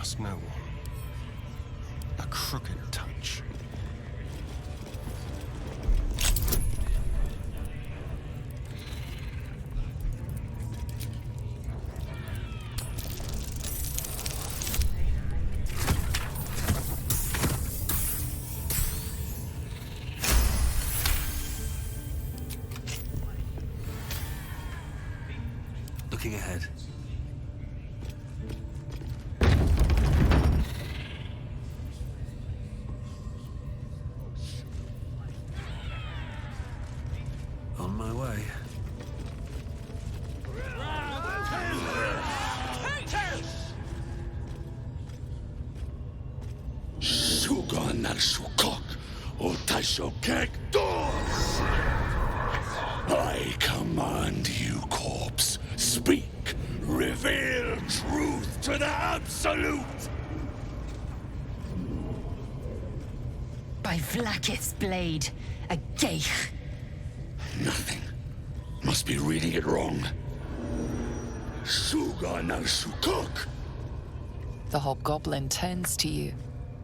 trust no one. A crooked touch. Looking ahead. On my way. Sugan al Sukok, Otashokek Dos! I command you, corpse. Speak. Reveal truth to the Absolute! By Vlaakith's blade, a geich. Nothing. Must be reading it wrong. Sugan al Sukok! The hobgoblin turns to you,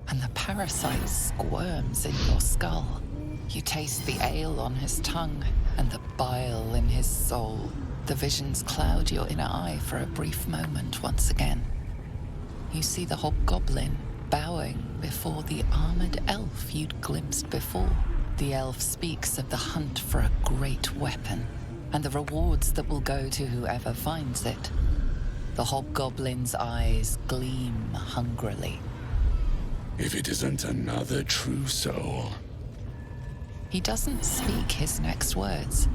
and the parasite squirms in your skull. You taste the ale on his tongue and the bile in his soul. The visions cloud your inner eye for a brief moment once again. You see the hobgoblin bowing before the armored elf you'd glimpsed before. The elf speaks of the hunt for a great weapon, and the rewards that will go to whoever finds it. The hobgoblin's eyes gleam hungrily. If it isn't another true soul. He doesn't speak his next words,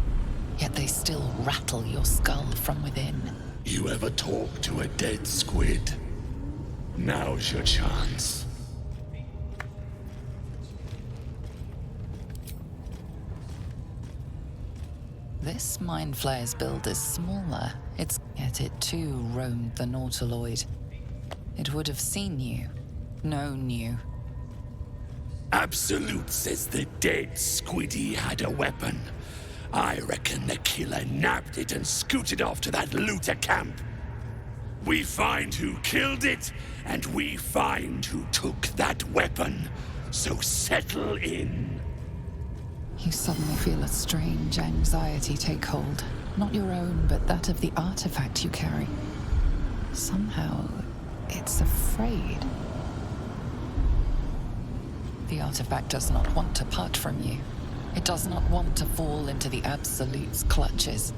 yet they still rattle your skull from within. You ever talk to a dead squid? Now's your chance. This Mind Flayer's build is smaller, yet it too roamed the Nautiloid. It would have seen you, known you. Absolute says the dead squiddy had a weapon. I reckon the killer nabbed it and scooted off to that looter camp. We find who killed it, and we find who took that weapon. So settle in. You suddenly feel a strange anxiety take hold. Not your own, but that of the artifact you carry. Somehow, it's afraid. The artifact does not want to part from you. It does not want to fall into the Absolute's clutches.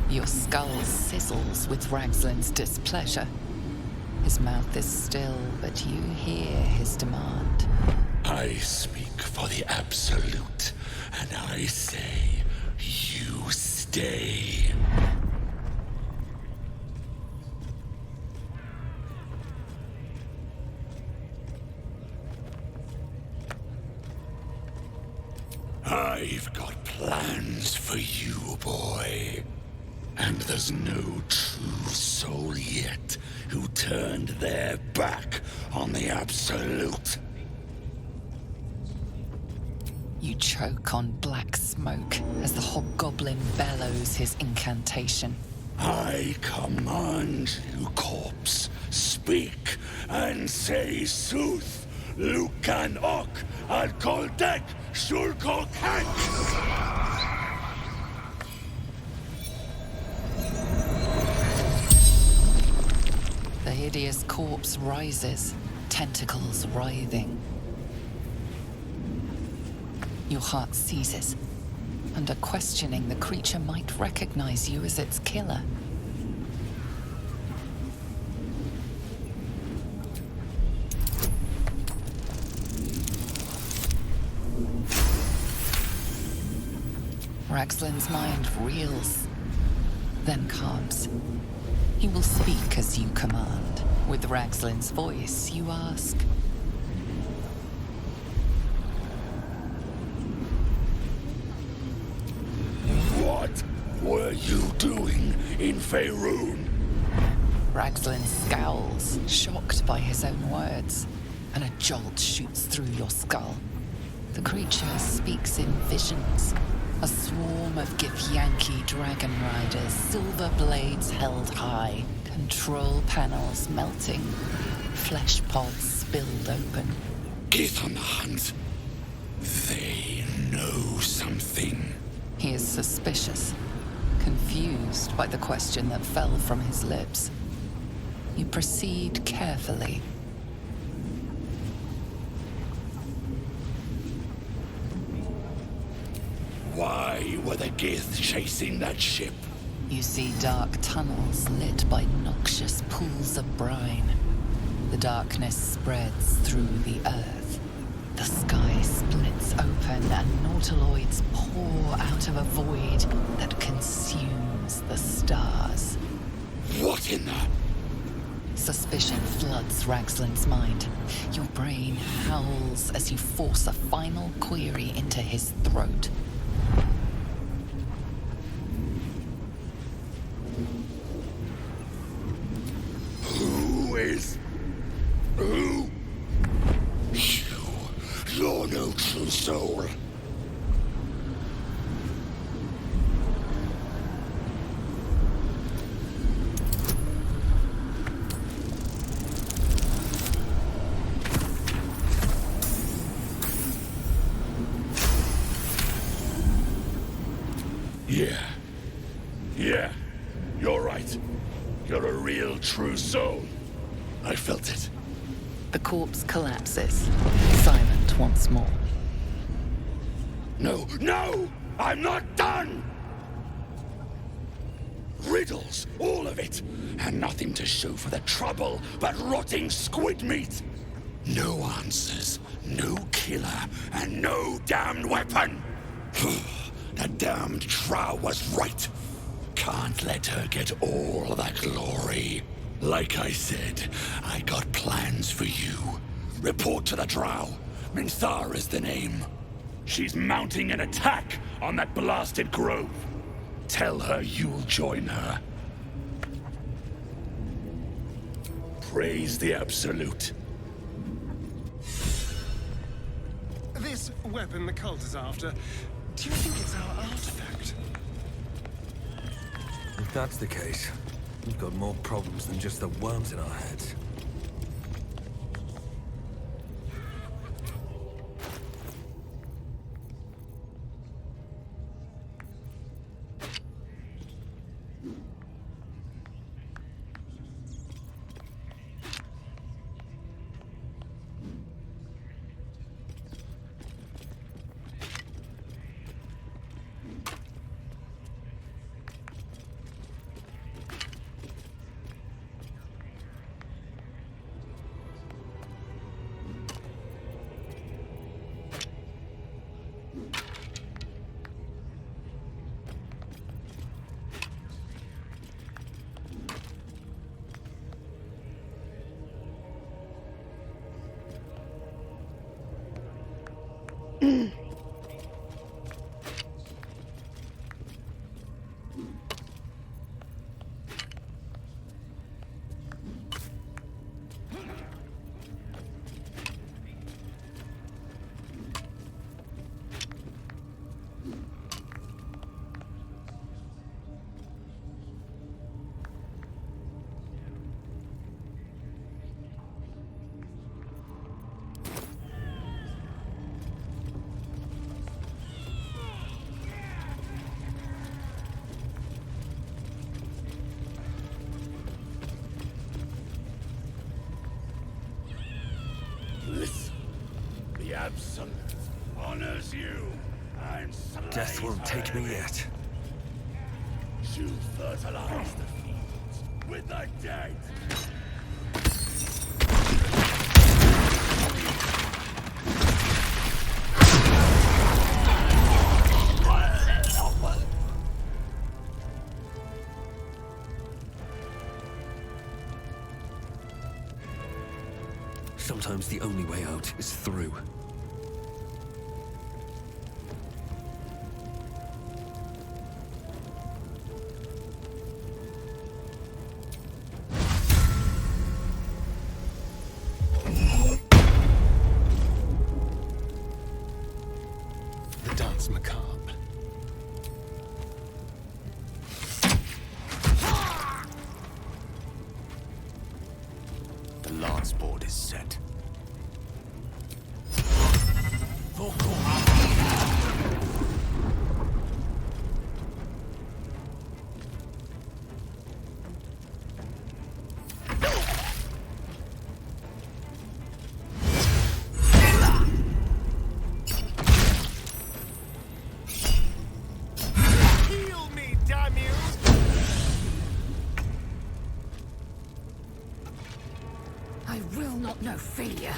Your skull sizzles with Ragslin's displeasure. His mouth is still, but you hear his demand. I speak for the Absolute, and I say, you stay. I've got plans for you, boy. And there's no true soul yet who turned their back on the Absolute. You choke on black smoke as the hobgoblin bellows his incantation. I command you, corpse. Speak and say sooth. Lucan ok al koldek shulkok hank. The hideous corpse rises, tentacles writhing. Your heart seizes. Under questioning, the creature might recognize you as its killer. Ragslin's mind reels, then calms. He will speak as you command. With Ragslin's voice, you ask. What were you doing in Faerun? Ragslin scowls, shocked by his own words, and a jolt shoots through your skull. The creature speaks in visions, A swarm of Githyanki dragon riders, silver blades held high, control panels melting, flesh pods spilled open. Get on the hunt. They know something. He is suspicious, confused by the question that fell from his lips. You proceed carefully. Why were the Gith chasing that ship? You see dark tunnels lit by noxious pools of brine. The darkness spreads through the earth. The sky splits open and nautiloids pour out of a void that consumes the stars. What in the... Suspicion floods Ragsland's mind. Your brain howls as you force a final query into his throat. Who? You're no true soul. Yeah, you're right. You're a real true soul. I felt it. The corpse collapses, silent once more. No! I'm not done! Riddles, all of it, and nothing to show for the trouble but rotting squid meat. No answers, no killer, and no damned weapon. That damned Drow was right. Can't let her get all that glory. Like I said, I got plans for you. Report to the Drow. Minthar is the name. She's mounting an attack on that blasted grove. Tell her you'll join her. Praise the Absolute. This weapon the cult is after, do you think it's our artifact? If that's the case, we've got more problems than just the worms in our heads. Listen, the Absolute honors you and slays Death won't take me yet. You fertilize the fields with the dead. Sometimes the only way out is through. The dance macabre. board is set. Heal me, damn you! I will not know failure.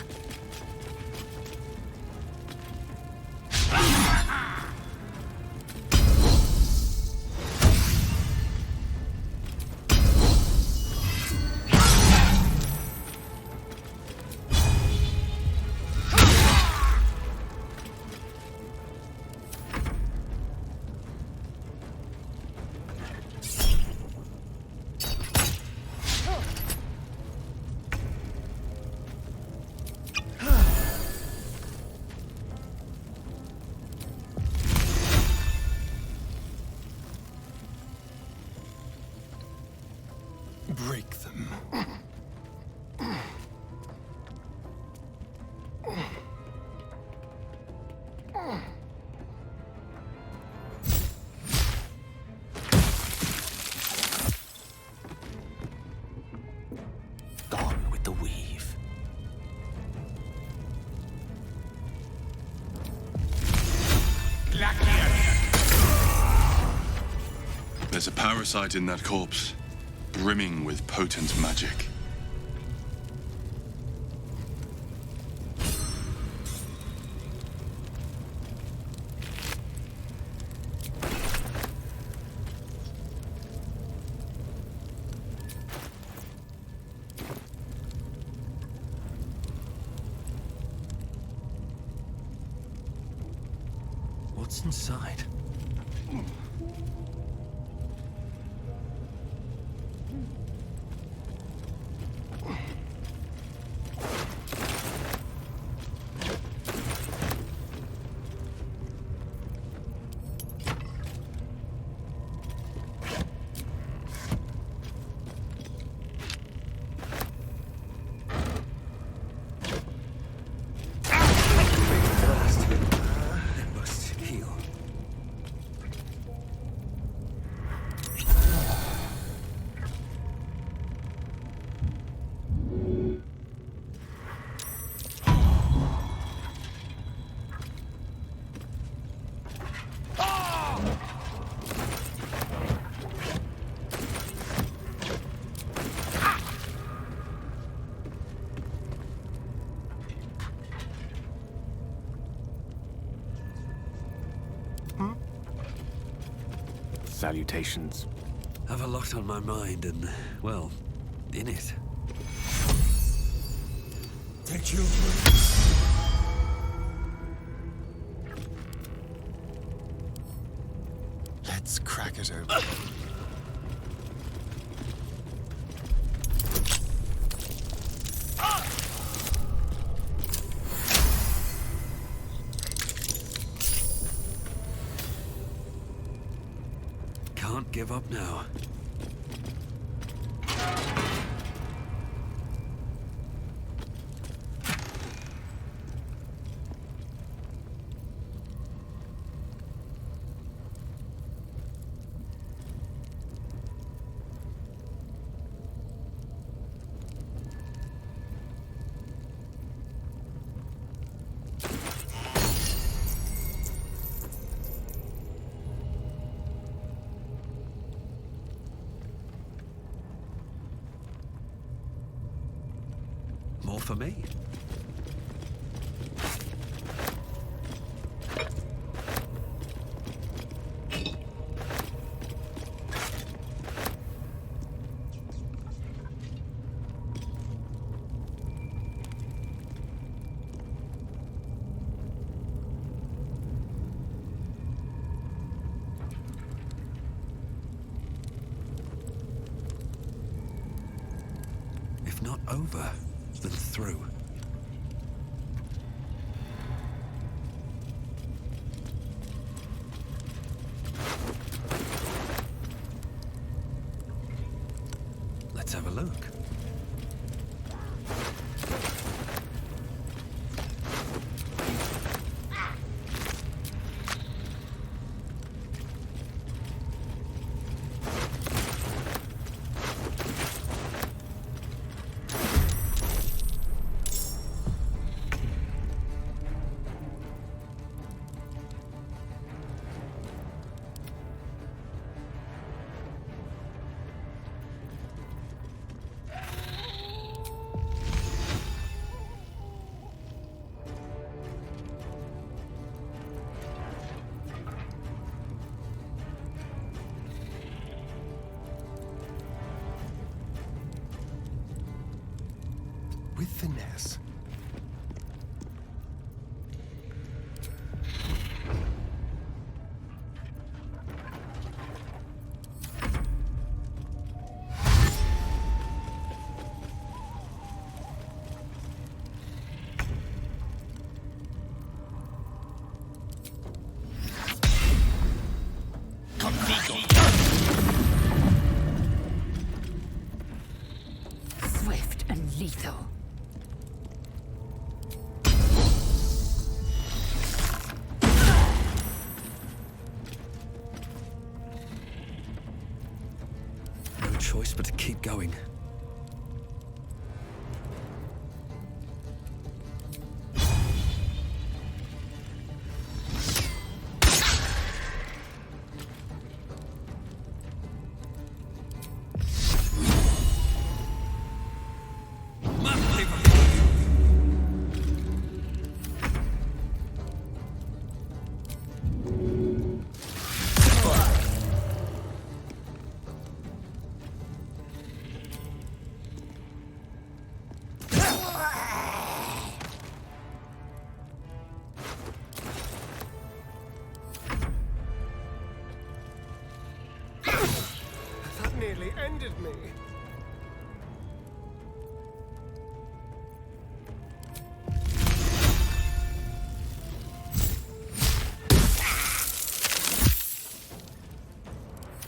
Break them. Gone with the weave. There's a parasite in that corpse, brimming with potent magic. What's inside? It must heal. Salutations. Have a lot on my mind and, well, in it. Take your place. Let's crack it open. Can't give up now. More for me. If not over, then through. Let's have a look. finesse. Swift and lethal. No choice but to keep going. That nearly ended me.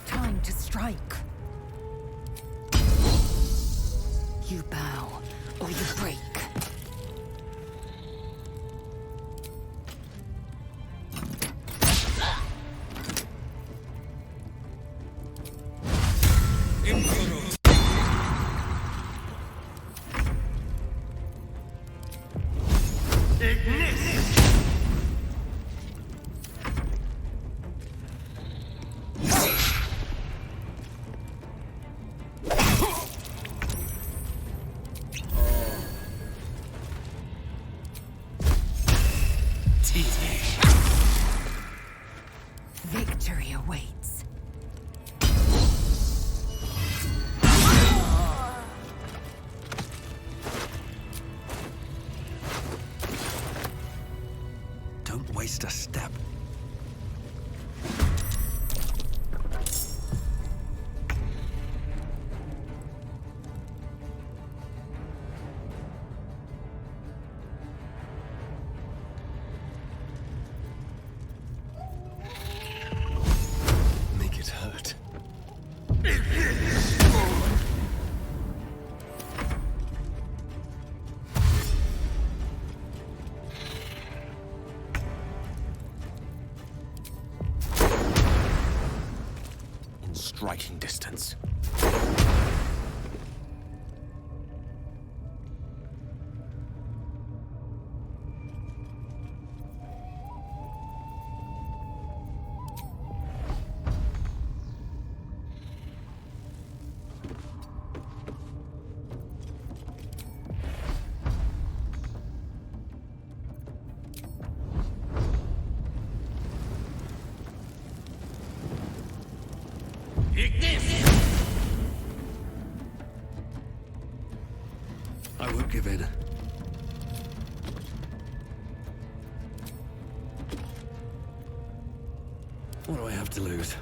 Time to strike. You bow, or you break. Victory awaits. Don't waste a step. Make it hurt. In striking distance. I won't give in. What do I have to lose?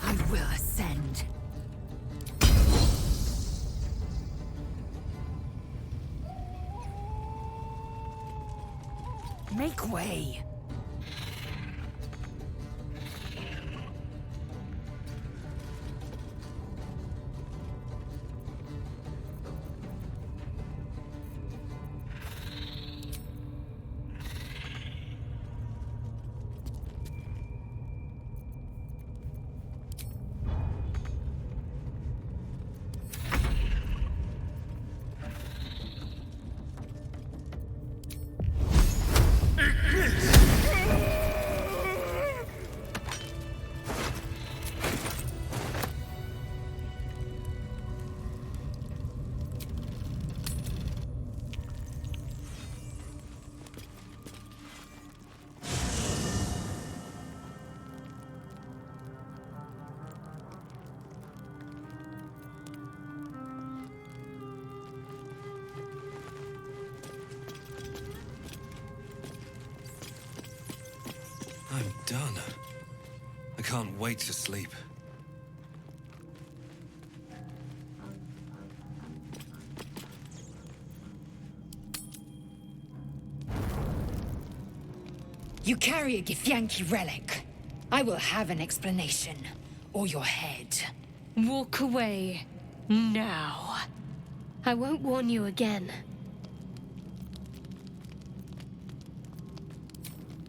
I will ascend. Make way. done. I can't wait to sleep. You carry a Githyanki relic. I will have an explanation. Or your head. Walk away. Now. I won't warn you again.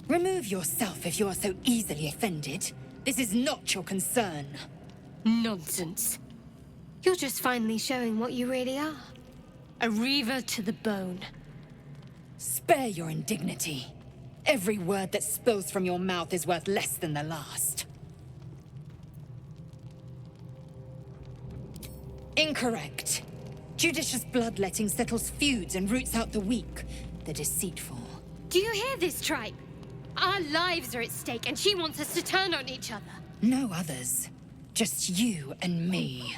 Remove yourself if you are so easily offended. This is not your concern. Nonsense. You're just finally showing what you really are. A reaver to the bone. Spare your indignity. Every word that spills from your mouth is worth less than the last. Incorrect. Judicious bloodletting settles feuds and roots out the weak, the deceitful. Do you hear this, tribe? Our lives are at stake, and she wants us to turn on each other. No others. Just you and me.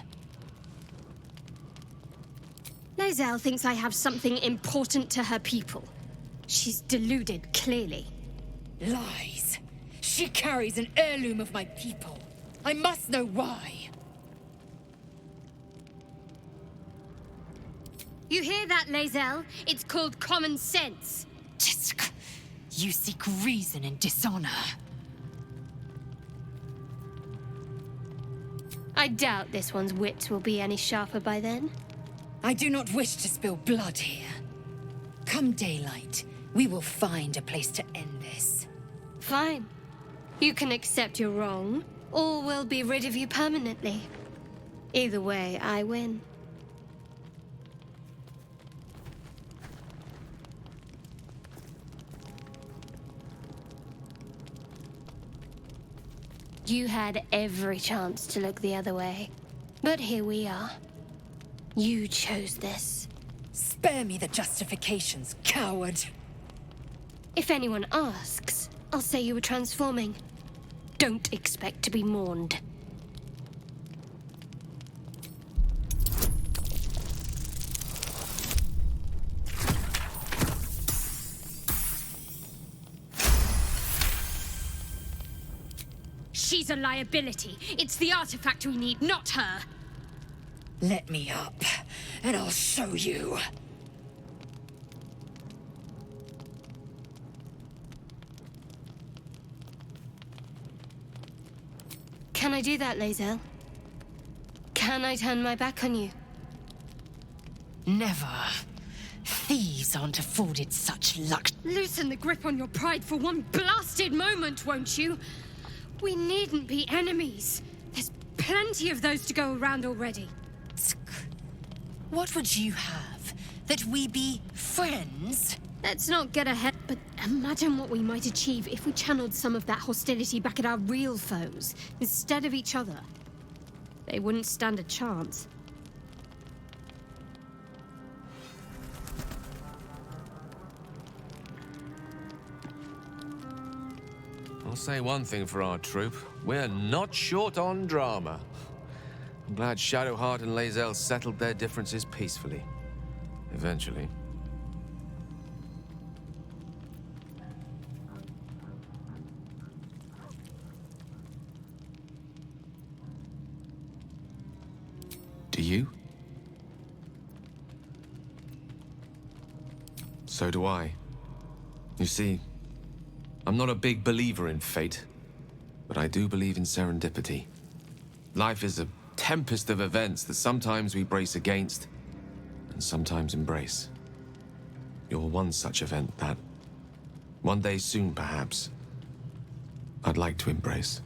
Lae'zel thinks I have something important to her people. She's deluded, clearly. Lies. She carries an heirloom of my people. I must know why. You hear that, Lae'zel? It's called common sense. Tisk. You seek reason in dishonor. I doubt this one's wits will be any sharper by then. I do not wish to spill blood here. Come daylight, we will find a place to end this. Fine. You can accept you're wrong, or we'll be rid of you permanently. Either way, I win. You had every chance to look the other way. But here we are. You chose this. Spare me the justifications, coward. If anyone asks, I'll say you were transforming. Don't expect to be mourned. She's a liability. It's the artifact we need, not her. Let me up, and I'll show you. Can I do that, Lae'zel? Can I turn my back on you? Never. Thieves aren't afforded such luck. Loosen the grip on your pride for one blasted moment, won't you? We needn't be enemies. There's plenty of those to go around already. What would you have? That we be friends? Let's not get ahead, but imagine what we might achieve if we channeled some of that hostility back at our real foes, instead of each other. They wouldn't stand a chance. I'll say one thing for our troop. We're not short on drama. I'm glad Shadowheart and Lae'zel settled their differences peacefully. Eventually. Do you? So do I. You see, I'm not a big believer in fate, but I do believe in serendipity. Life is a tempest of events that sometimes we brace against, and sometimes embrace. You're one such event that, one day soon perhaps, I'd like to embrace.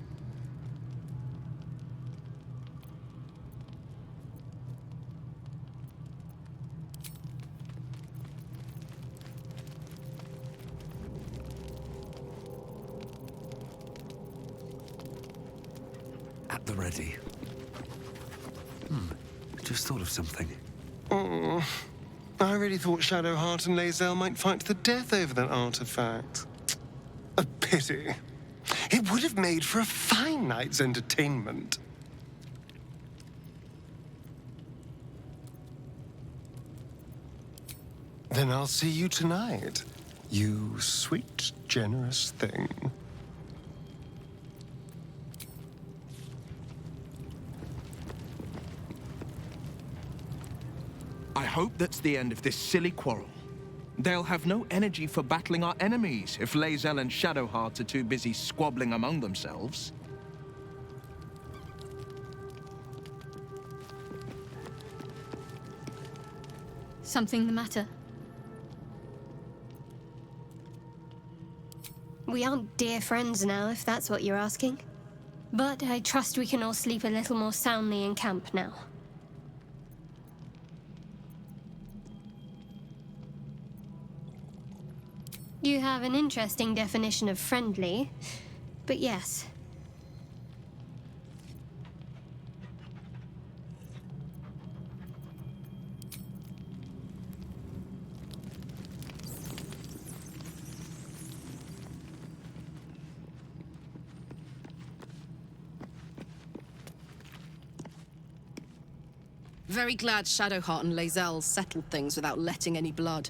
At the ready. Just thought of something. Oh, I really thought Shadowheart and Lae'zel might fight to the death over that artifact. A pity. It would have made for a fine night's entertainment. Then I'll see you tonight, you sweet, generous thing. I hope that's the end of this silly quarrel. They'll have no energy for battling our enemies if Lae'zel and Shadowheart are too busy squabbling among themselves. Something the matter? We aren't dear friends now, if that's what you're asking. But I trust we can all sleep a little more soundly in camp now. You have an interesting definition of friendly, but yes. Very glad Shadowheart and Lae'zel settled things without letting any blood.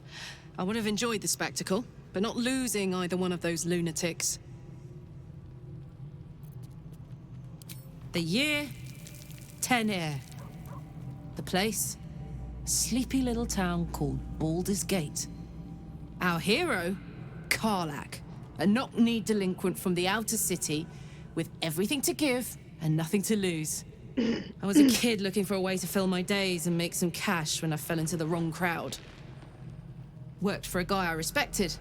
I would have enjoyed the spectacle, but not losing either one of those lunatics. The year, Tenir. The place, a sleepy little town called Baldur's Gate. Our hero, Karlach, a knock-kneed delinquent from the outer city, with everything to give and nothing to lose. I was a kid looking for a way to fill my days and make some cash when I fell into the wrong crowd. Worked for a guy I respected.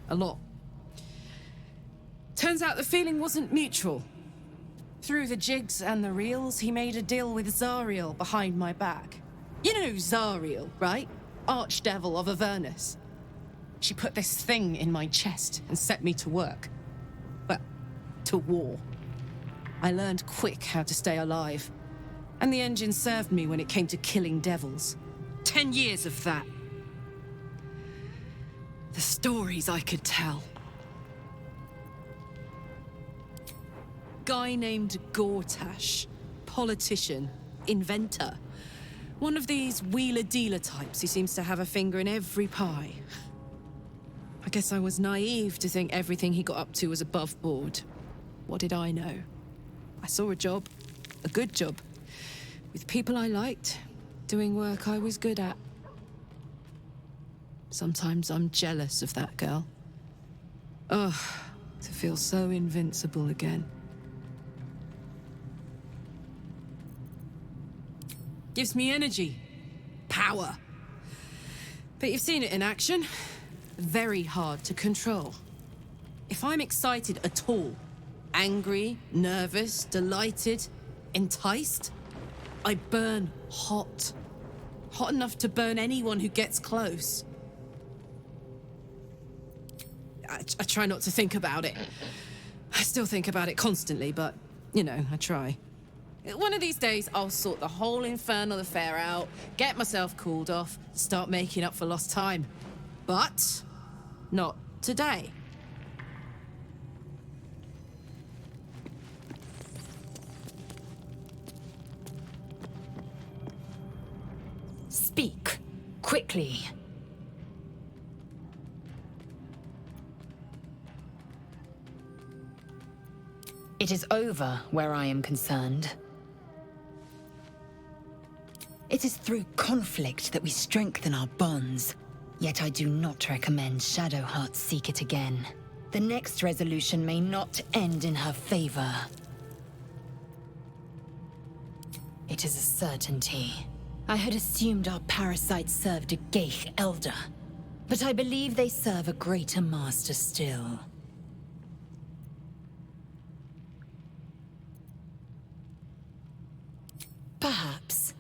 A lot. Turns out the feeling wasn't mutual. Through the jigs and the reels, he made a deal with Zariel behind my back. You know Zariel, right? Archdevil of Avernus. She put this thing in my chest and set me to work. Well, to war. I learned quick how to stay alive. And the engine served me when it came to killing devils. 10 years of that. The stories I could tell. Guy named Gortash. Politician. Inventor. One of these wheeler-dealer types who seems to have a finger in every pie. I guess I was naive to think everything he got up to was above board. What did I know? I saw a job, a good job, with people I liked, doing work I was good at. Sometimes I'm jealous of that girl. Ugh, to feel so invincible again. Gives me energy, power. But you've seen it in action. Very hard to control. If I'm excited at all, angry, nervous, delighted, enticed, I burn hot. Hot enough to burn anyone who gets close. I try not to think about it. I still think about it constantly, but, you know, I try. One of these days, I'll sort the whole infernal affair out, get myself cooled off, start making up for lost time. But not today. Speak, quickly. It is over where I am concerned. It is through conflict that we strengthen our bonds. Yet I do not recommend Shadowheart seek it again. The next resolution may not end in her favor. It is a certainty. I had assumed our parasites served a Geich elder, but I believe they serve a greater master still. Perhaps.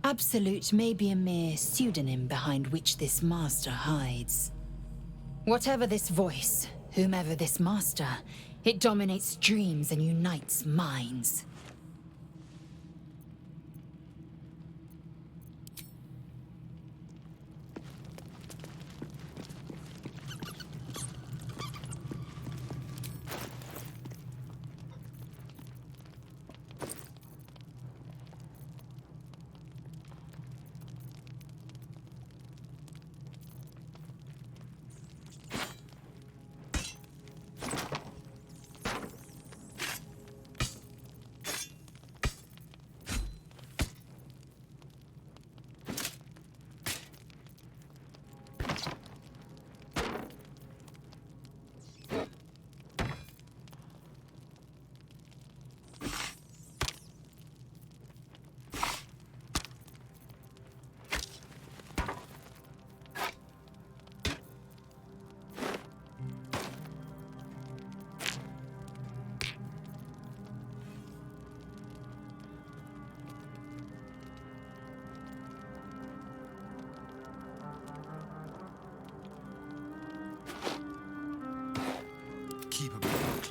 Absolute may be a mere pseudonym behind which this master hides. Whatever this voice, whomever this master, it dominates dreams and unites minds.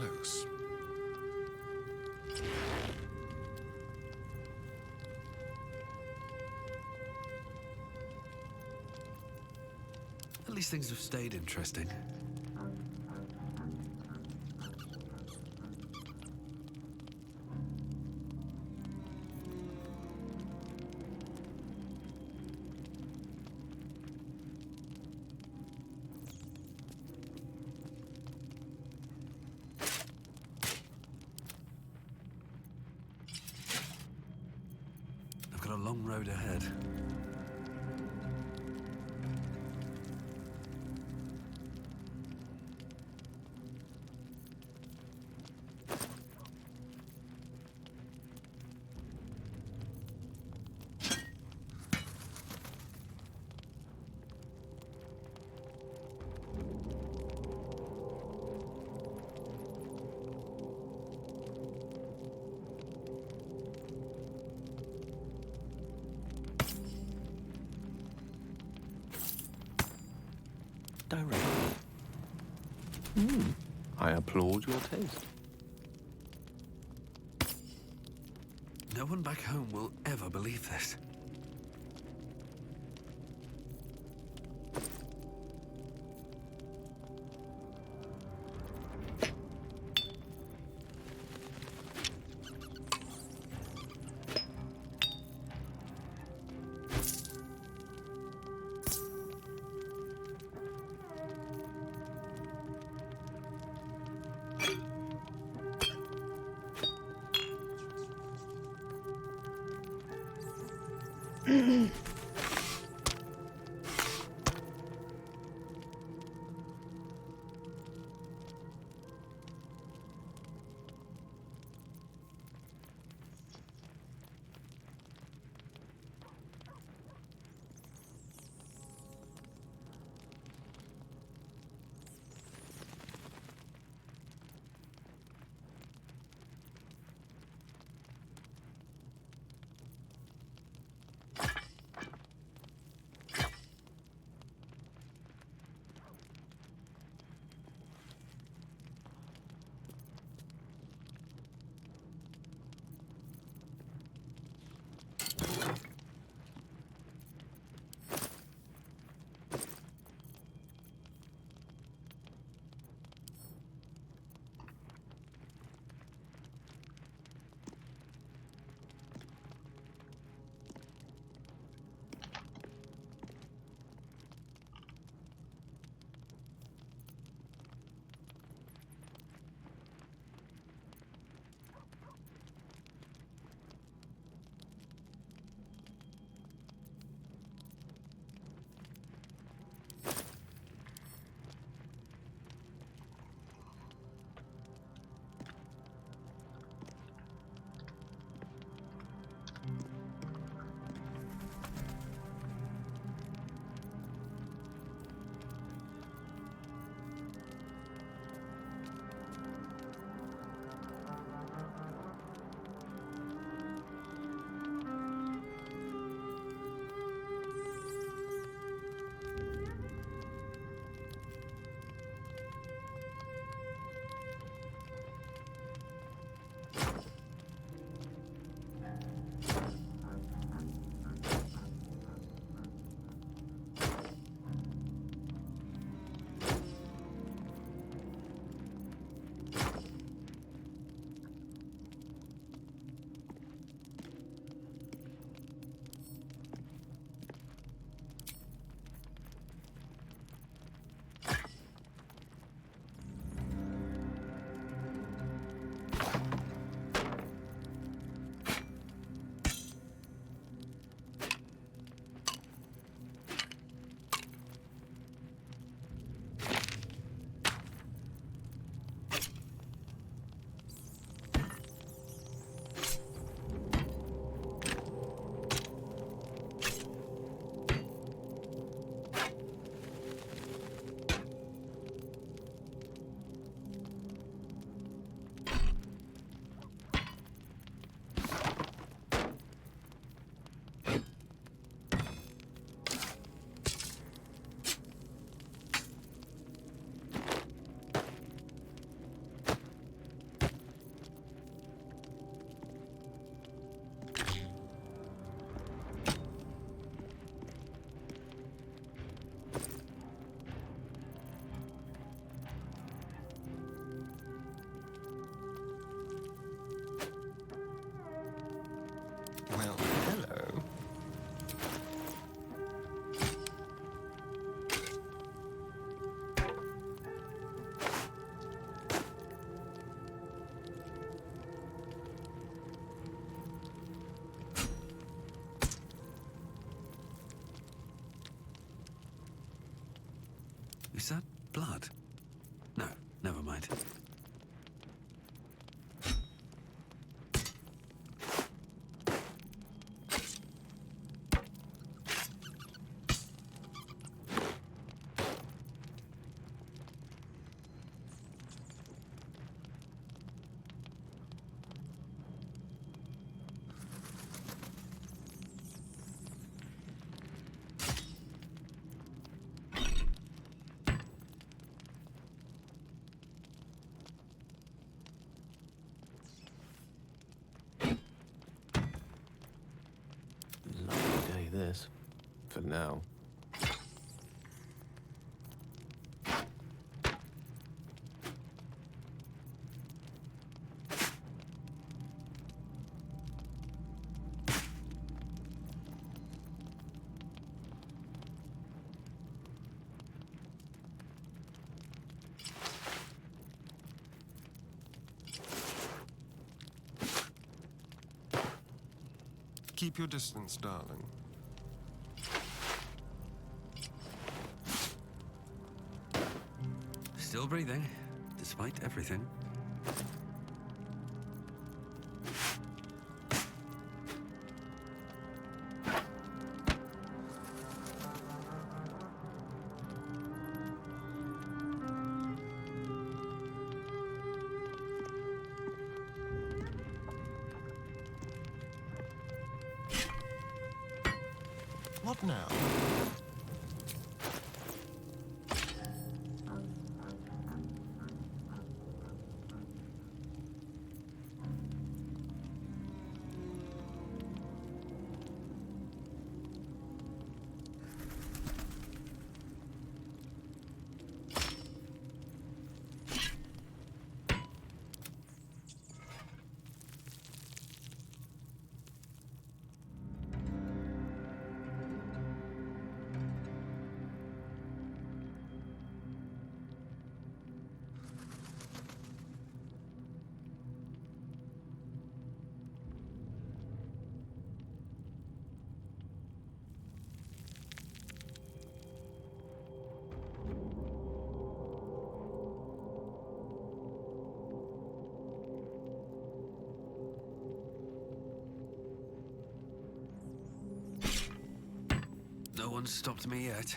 close. At least things have stayed interesting. I've got a long road ahead. Direct. I applaud your taste. No one back home will ever believe this. Is that blood? No, never mind. Lovely day, this. For now. Keep your distance, darling. Still breathing, despite everything. What now? No one's stopped me yet.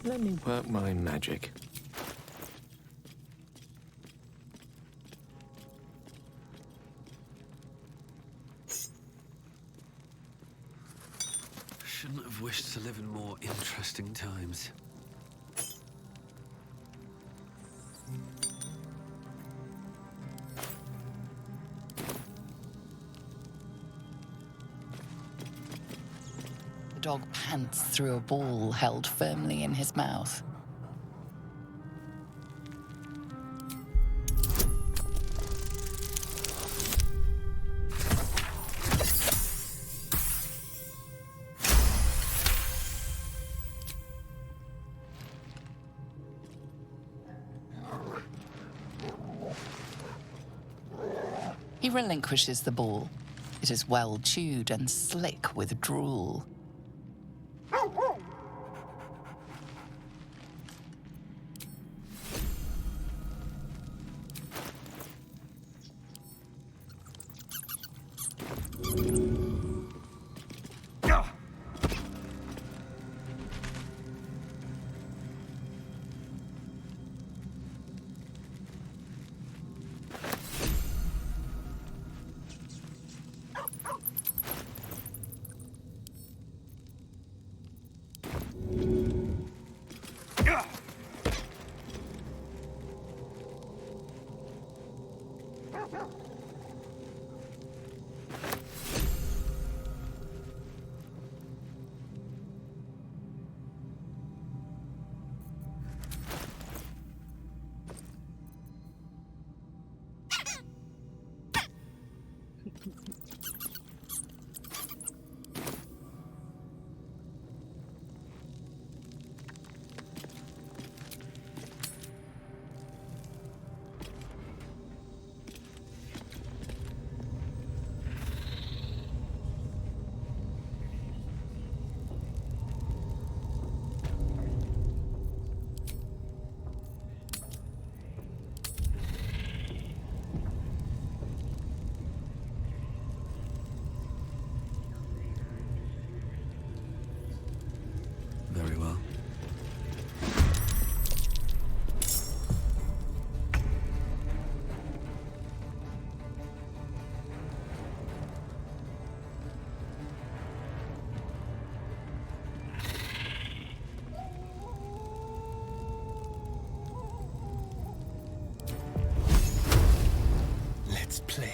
Let me work my magic. Shouldn't have wished to live in more interesting times. dog pants through a ball held firmly in his mouth. He relinquishes the ball. It is well chewed and slick with drool. Very well. Let's play.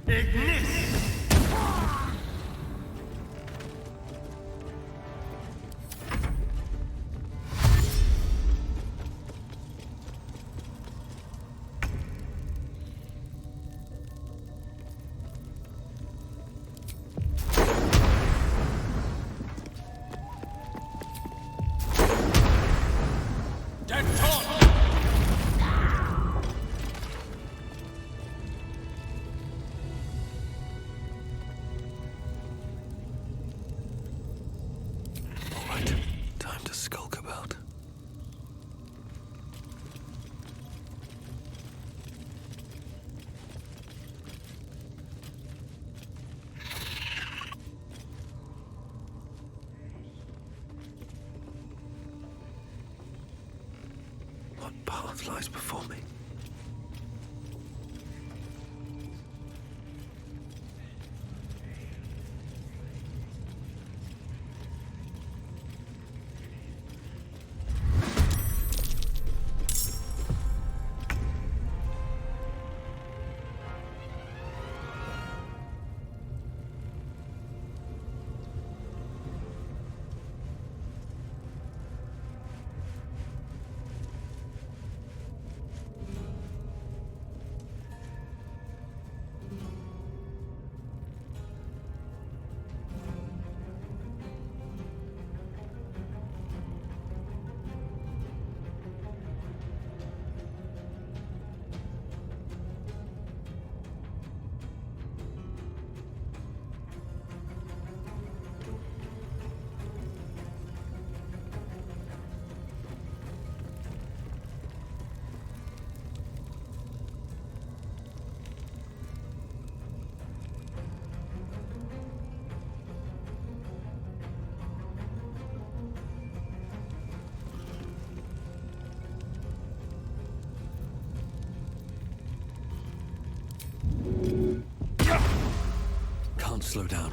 Ignis! Time to skulk about. What path lies before me? Can't slow down.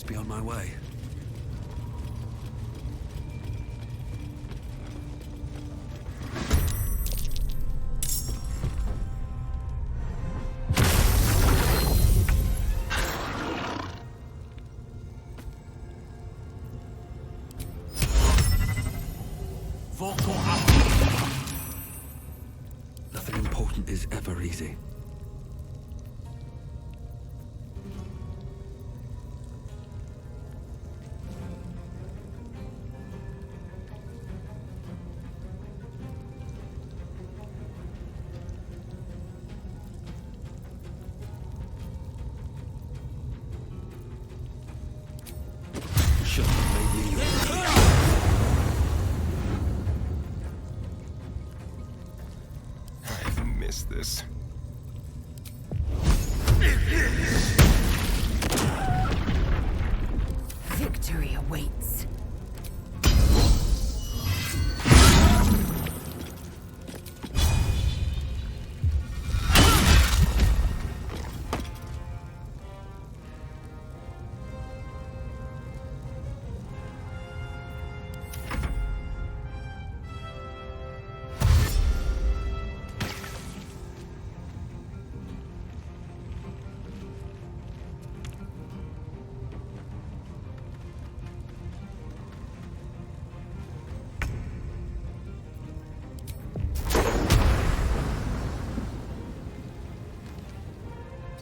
be on my way. Nothing important is ever easy. Should have made me your I've missed this. Victory awaits.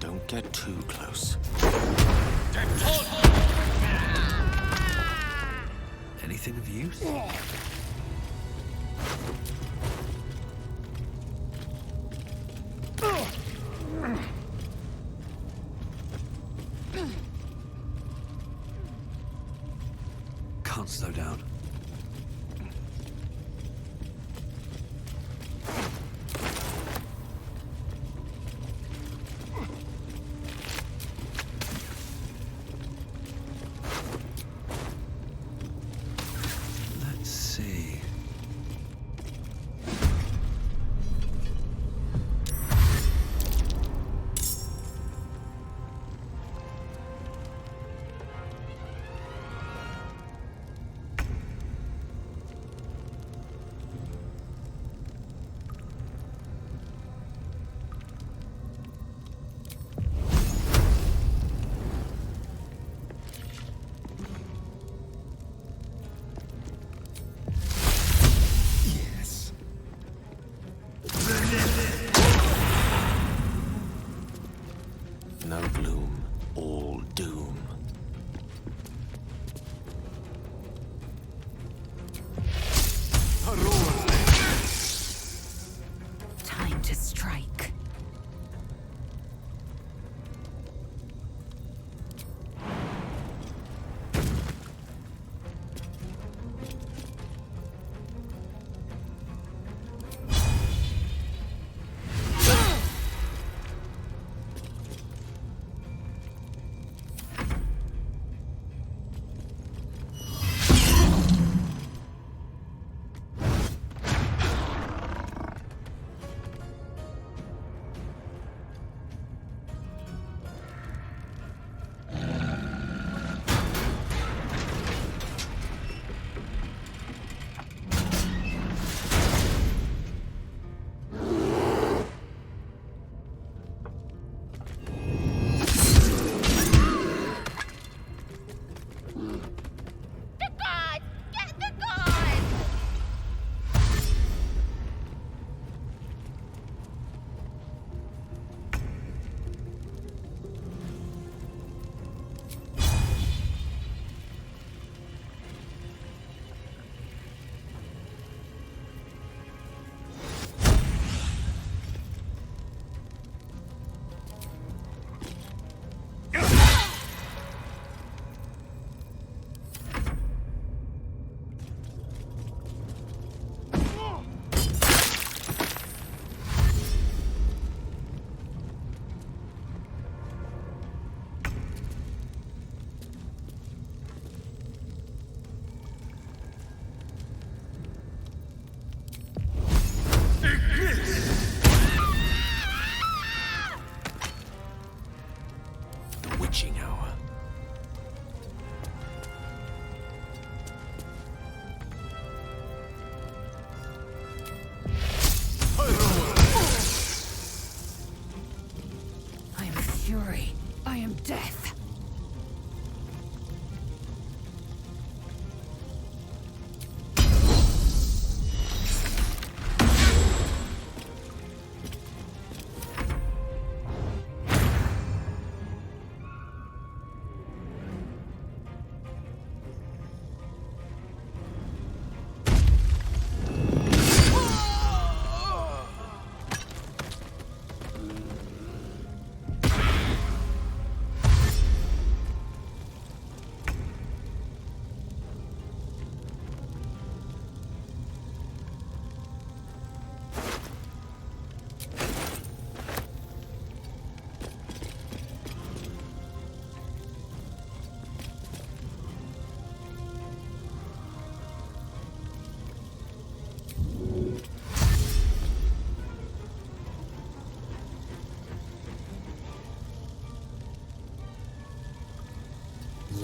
Don't get too close. anything of use? Can't slow down. Let's see.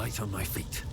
light on my feet.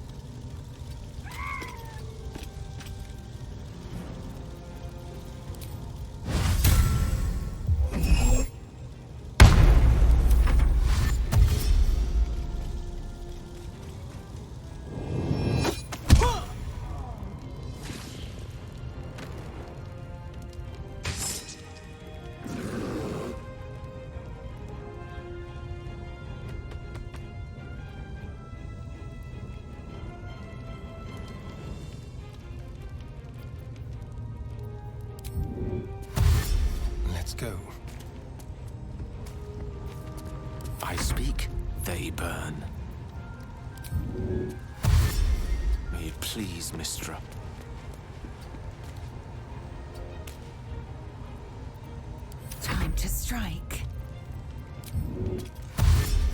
Let's go. I speak, they burn. May it please, Mistra. Time to strike.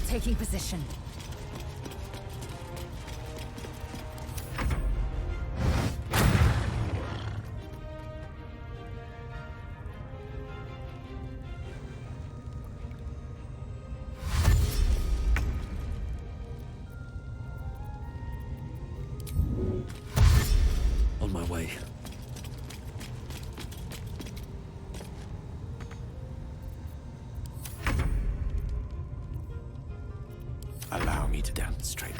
Taking position. On my way. Allow me to demonstrate.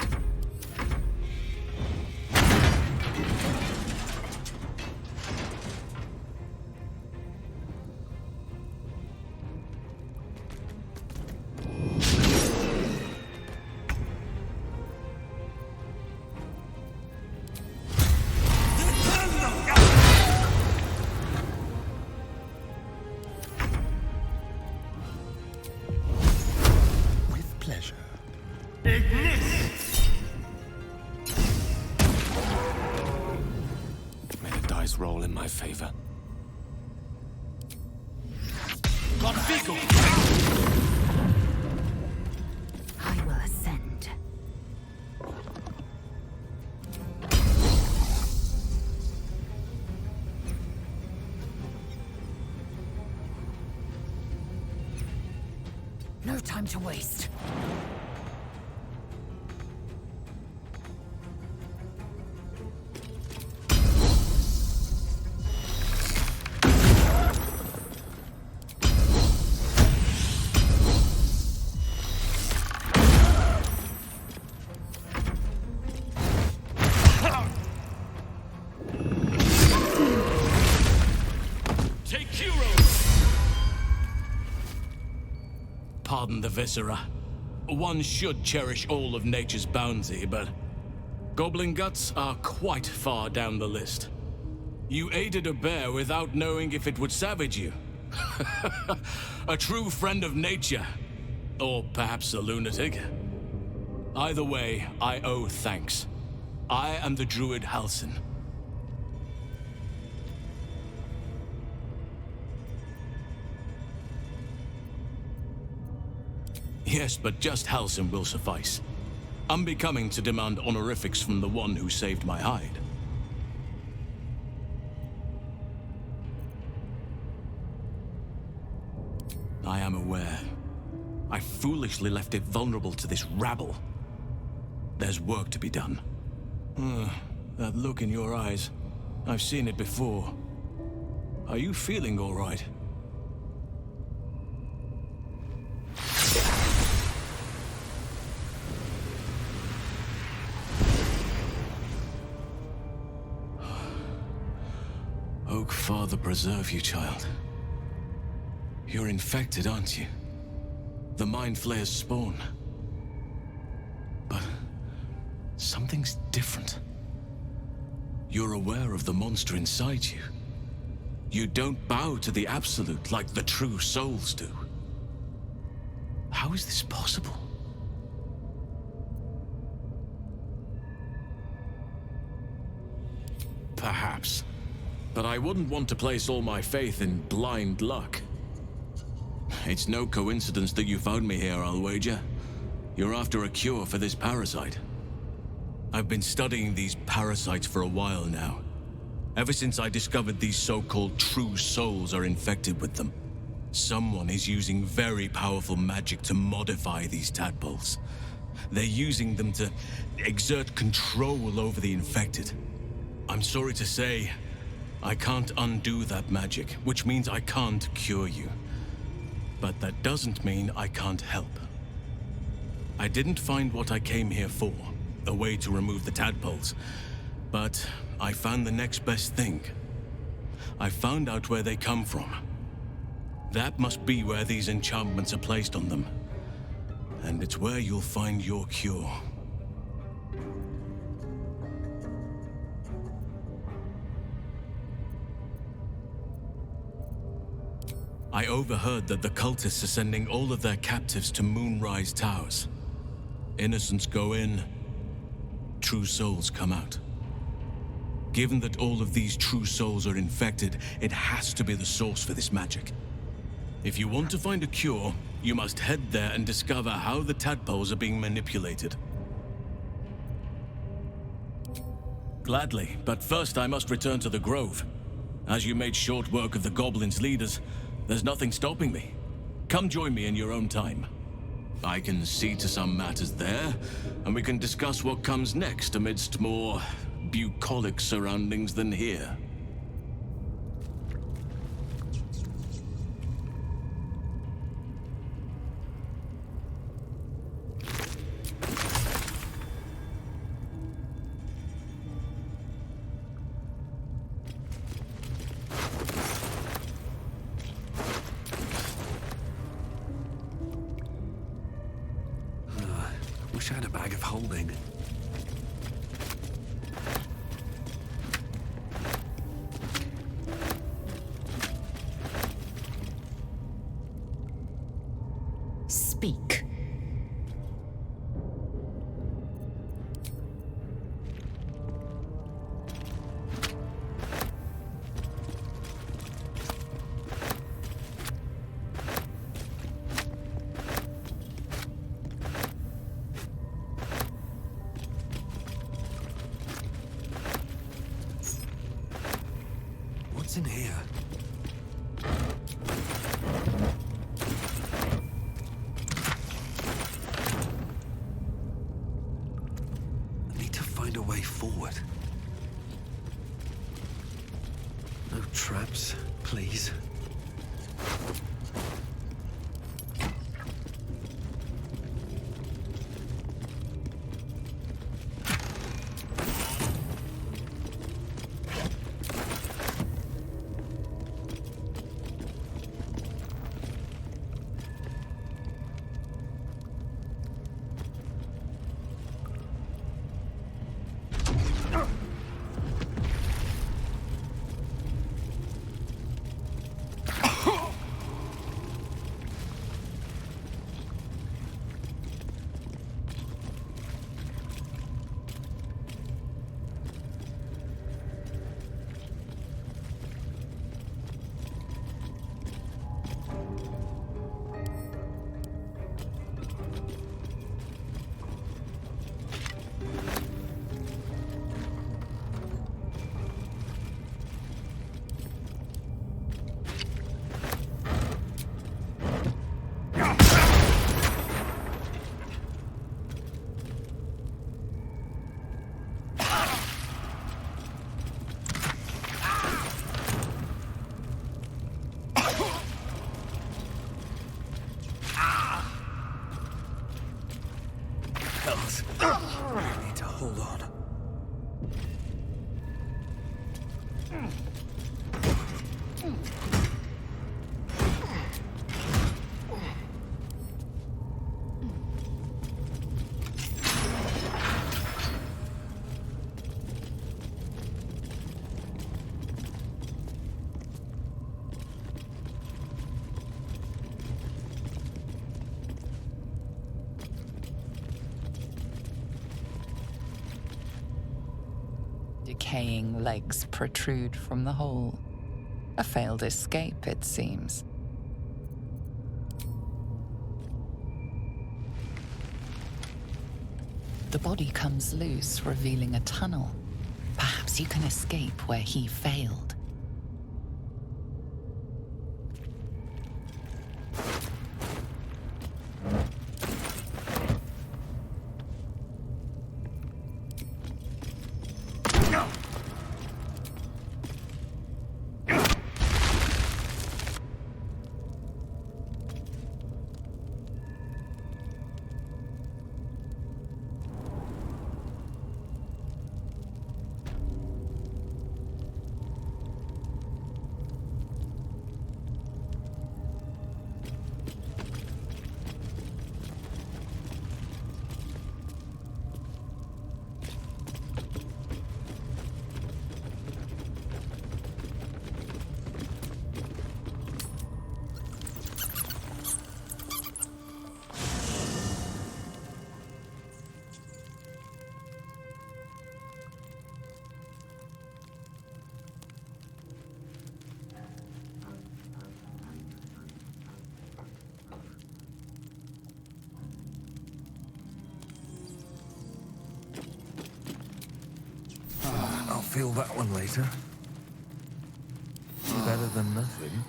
With pleasure. May the dice roll in my favor. I will ascend. No time to waste. Take Hero! Pardon the viscera. One should cherish all of nature's bounty, but goblin guts are quite far down the list. You aided a bear without knowing if it would savage you. A true friend of nature. Or perhaps a lunatic. Either way, I owe thanks. I am the druid Halsin. Yes, but just Halsin will suffice. Unbecoming to demand honorifics from the one who saved my hide. I am aware. I foolishly left it vulnerable to this rabble. There's work to be done. That look in your eyes. I've seen it before. Are you feeling all right? Oak Father preserve you, child. You're infected, aren't you? The Mind Flayer's spawn. But something's different. You're aware of the monster inside you. You don't bow to the Absolute like the true souls do. How is this possible? Perhaps. But I wouldn't want to place all my faith in blind luck. It's no coincidence that you found me here, I'll wager. You're after a cure for this parasite. I've been studying these parasites for a while now. Ever since I discovered these so-called true souls are infected with them. Someone is using very powerful magic to modify these tadpoles. They're using them to exert control over the infected. I'm sorry to say, I can't undo that magic, which means I can't cure you. But that doesn't mean I can't help. I didn't find what I came here for, a way to remove the tadpoles, but I found the next best thing. I found out where they come from. That must be where these enchantments are placed on them. And it's where you'll find your cure. I overheard that the cultists are sending all of their captives to Moonrise Towers. Innocents go in, true souls come out. Given that all of these true souls are infected, it has to be the source for this magic. If you want to find a cure, you must head there and discover how the tadpoles are being manipulated. Gladly, but first I must return to the Grove. As you made short work of the goblins' leaders, there's nothing stopping me. Come join me in your own time. I can see to some matters there, and we can discuss what comes next amidst more bucolic surroundings than here. Wish I had a bag of holding. Speak. What's in here? I need to find a way forward. No traps, please. I need to hold on. Decaying legs protrude from the hole. A failed escape, it seems. The body comes loose, revealing a tunnel. Perhaps you can escape where he failed. feel that one later. Better than nothing.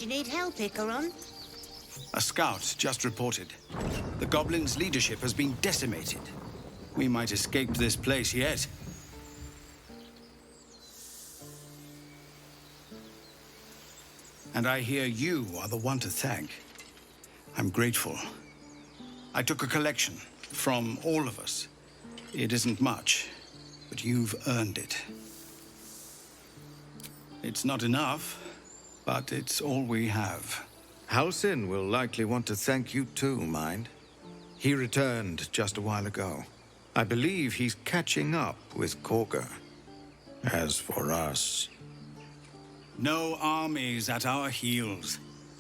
Do you need help, Icaron? A scout just reported. The goblins' leadership has been decimated. We might escape this place yet. And I hear you are the one to thank. I'm grateful. I took a collection from all of us. It isn't much, but you've earned it. It's not enough, but it's all we have. Halsin will likely want to thank you too, mind. He returned just a while ago. I believe he's catching up with Korga. As for us... No armies at our heels.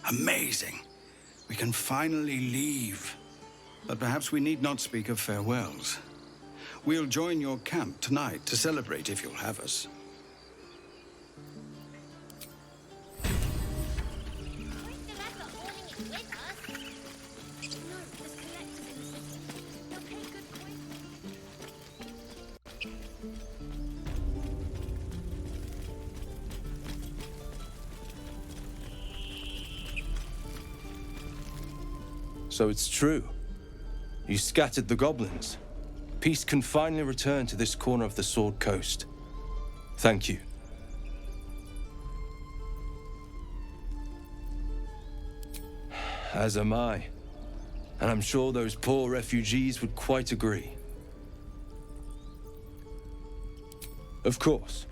Amazing. We can finally leave. But perhaps we need not speak of farewells. We'll join your camp tonight to celebrate if you'll have us. So it's true. You scattered the goblins. Peace can finally return to this corner of the Sword Coast. Thank you. As am I. And I'm sure those poor refugees would quite agree. Of course.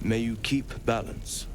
May you keep balance.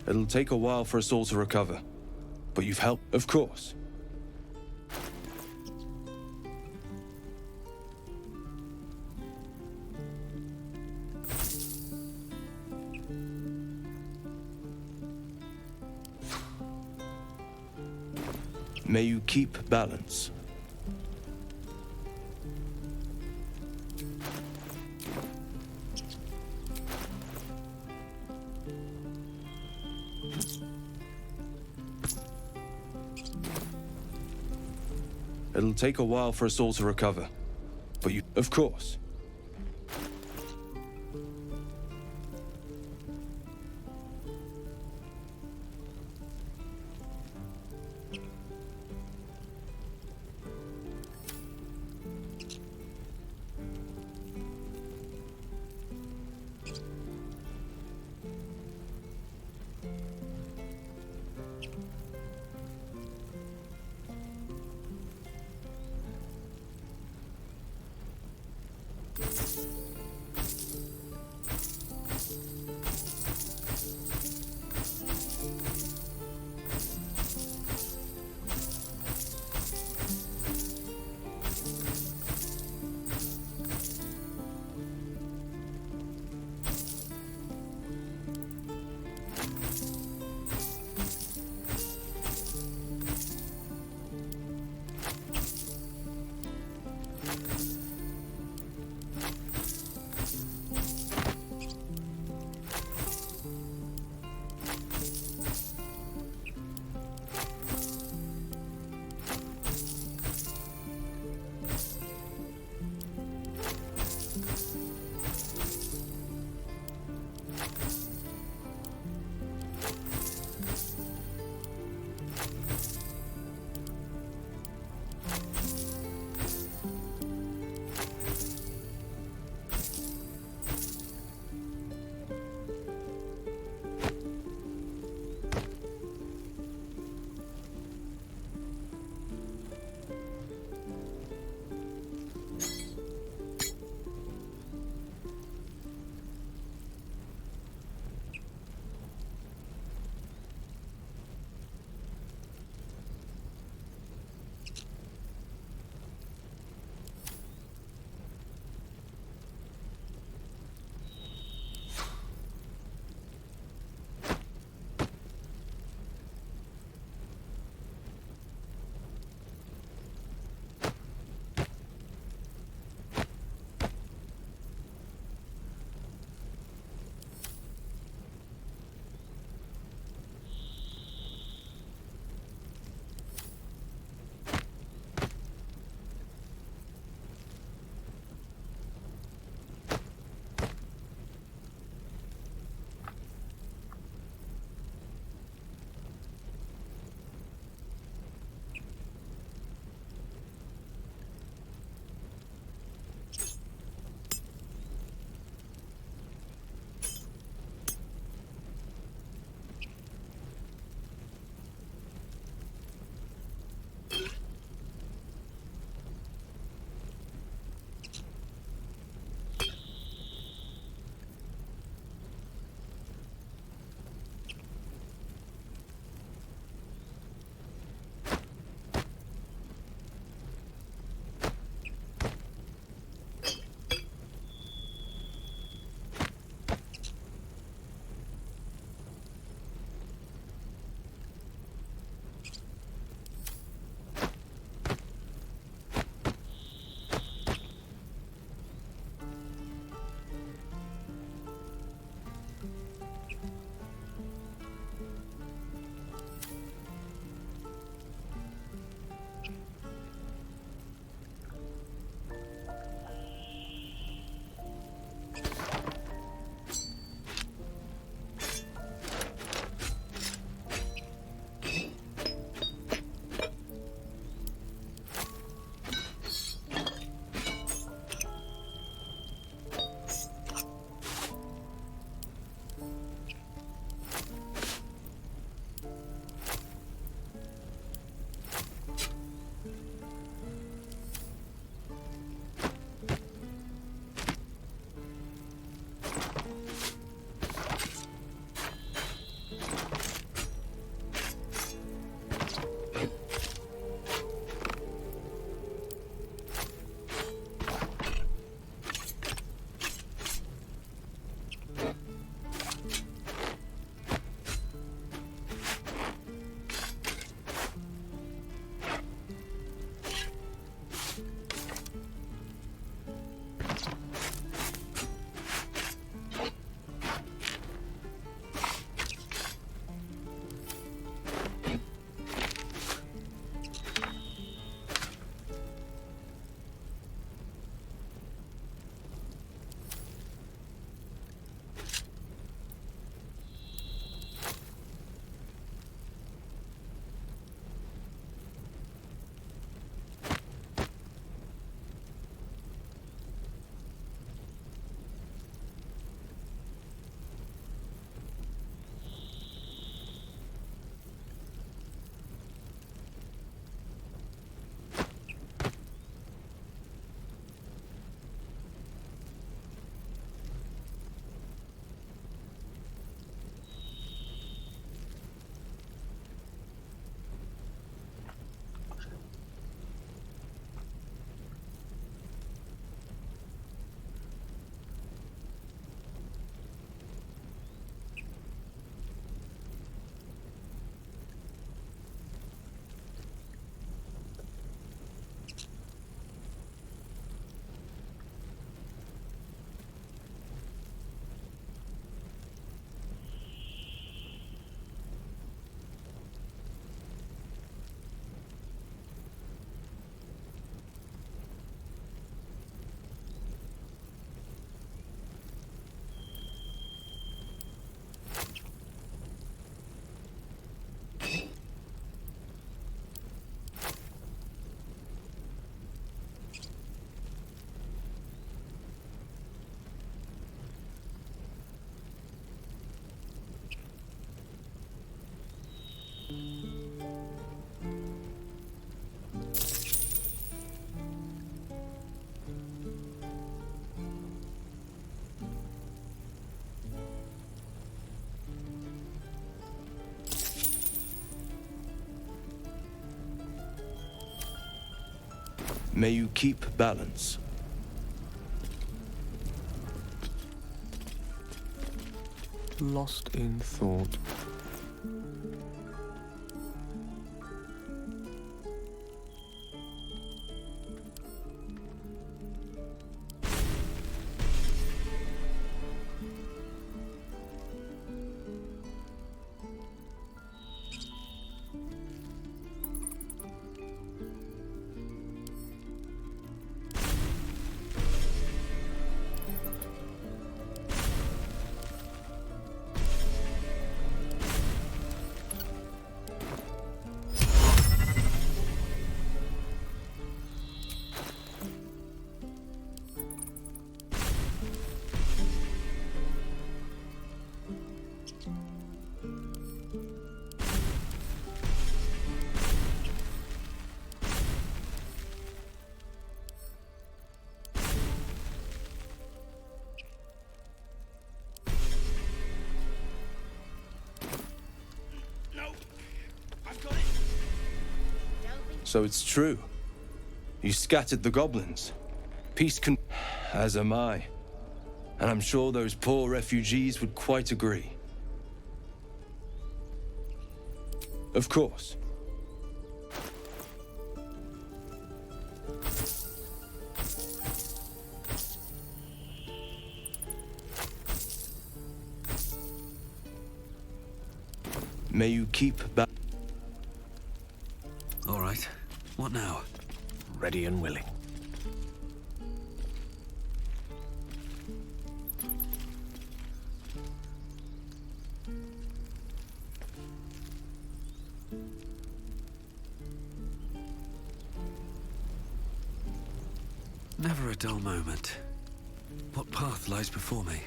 It'll take a while for us all to recover. But you've helped, of course. May you keep balance. It'll take a while for us all to recover. But you, of course. May you keep balance. Lost in thought. So it's true. You scattered the goblins. Peace can... As am I. And I'm sure those poor refugees would quite agree. Of course. May you keep back. All right. What now? Ready and willing. Never a dull moment. What path lies before me?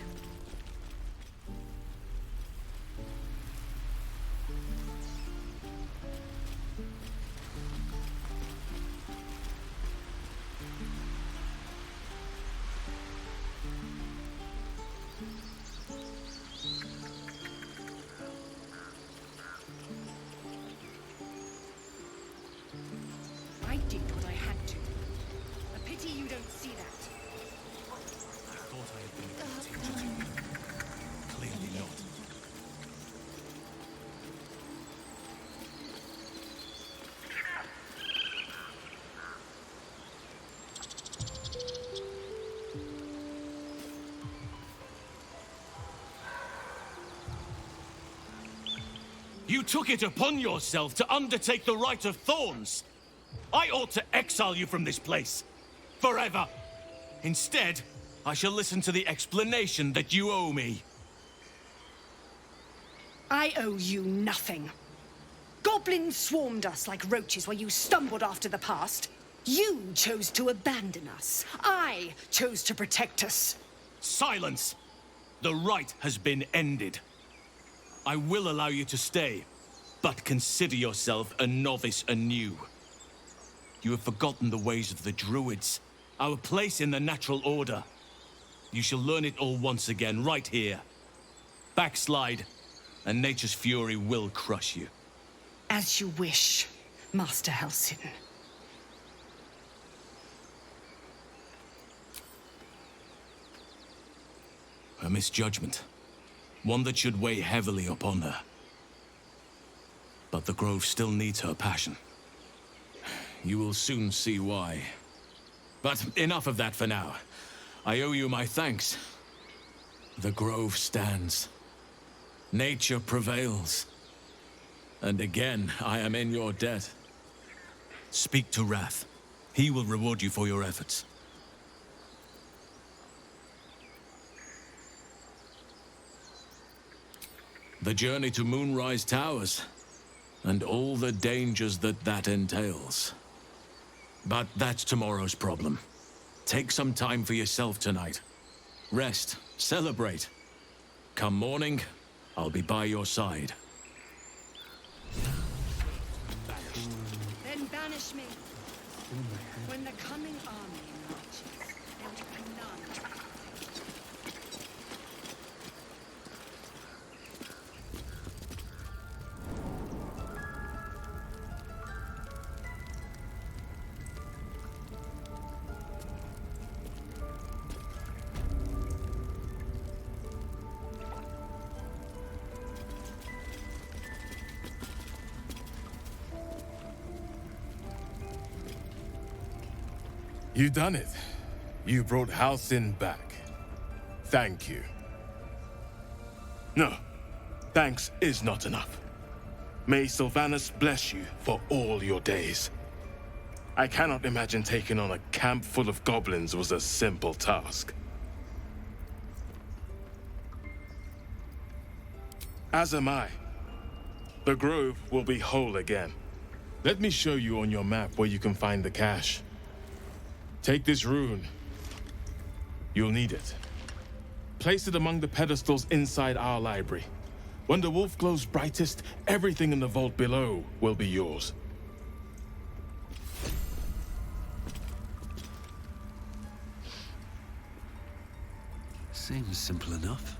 I did what I had to. A pity you don't see that. I thought I had been a good teacher to you. Clearly not. You took it upon yourself to undertake the Rite of Thorns. I ought to exile you from this place. Forever. Instead, I shall listen to the explanation that you owe me. I owe you nothing. Goblins swarmed us like roaches while you stumbled after the past. You chose to abandon us. I chose to protect us. Silence! The rite has been ended. I will allow you to stay, but consider yourself a novice anew. You have forgotten the ways of the Druids, our place in the natural order. You shall learn it all once again, right here. Backslide, and nature's fury will crush you. As you wish, Master Halsin. A misjudgment. One that should weigh heavily upon her. But the Grove still needs her passion. You will soon see why. But enough of that for now. I owe you my thanks. The Grove stands. Nature prevails. And again, I am in your debt. Speak to Wrath. He will reward you for your efforts. The journey to Moonrise Towers, and all the dangers that entails. But that's tomorrow's problem. Take some time for yourself tonight. Rest, celebrate. Come morning, I'll be by your side. Then banish me. When the coming army marches, there will be none. You done it. You brought Halcyon back. Thank you. No, thanks is not enough. May Sylvanus bless you for all your days. I cannot imagine taking on a camp full of goblins was a simple task. As am I. The grove will be whole again. Let me show you on your map where you can find the cache. Take this rune. You'll need it. Place it among the pedestals inside our library. When the wolf glows brightest, everything in the vault below will be yours. Seems simple enough.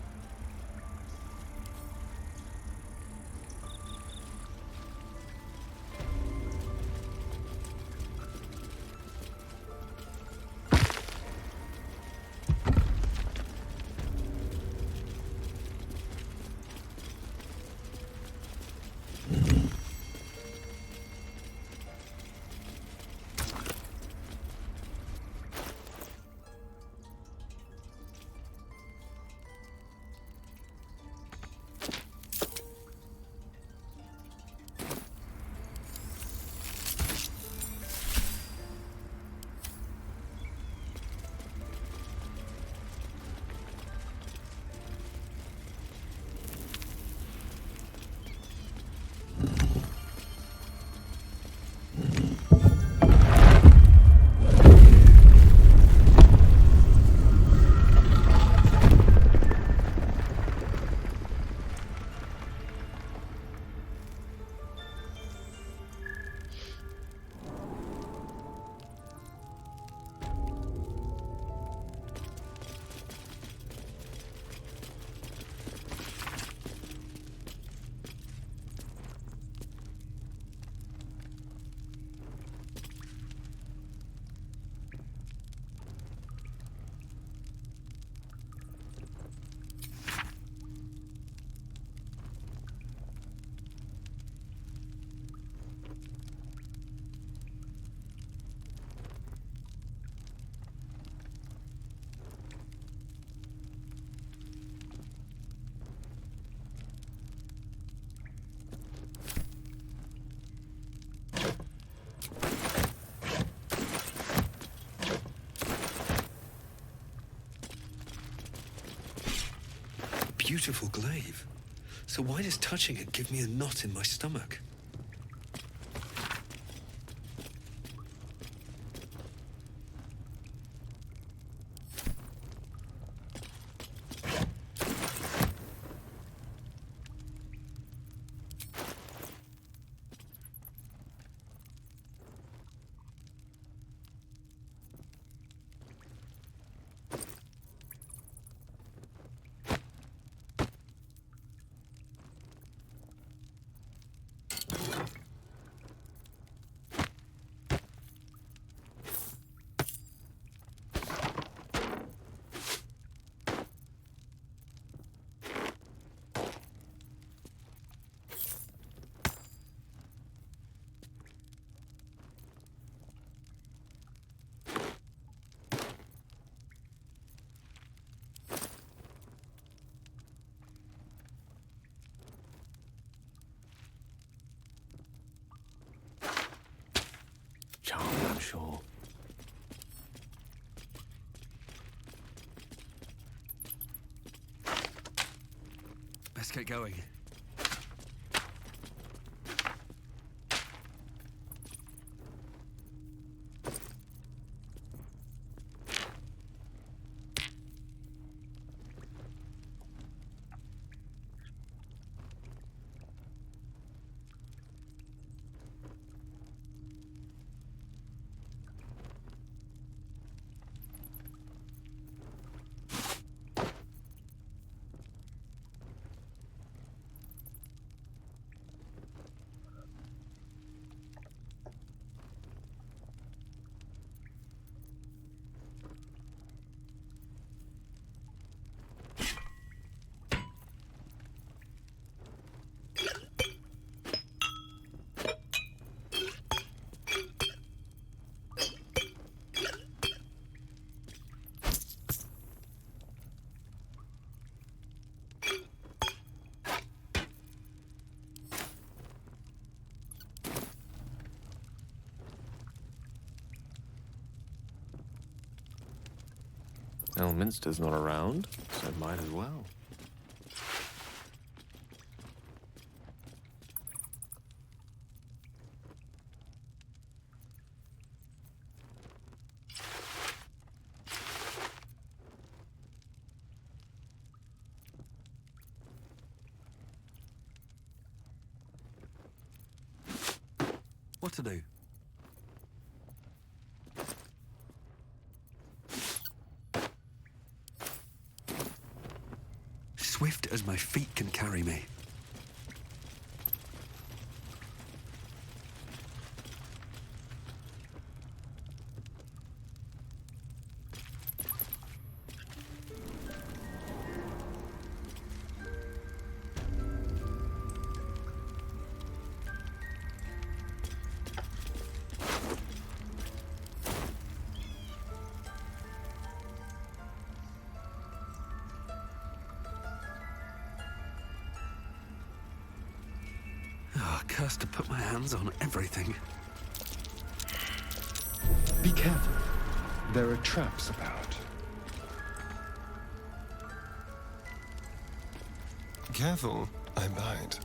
Beautiful glaive. So why does touching it give me a knot in my stomach? Charmed, I'm sure. Best get going. Elminster's not around, so might as well. What to do? Swift as my feet can carry me. Cursed to put my hands on everything. Be careful. There are traps about. Careful, I bite.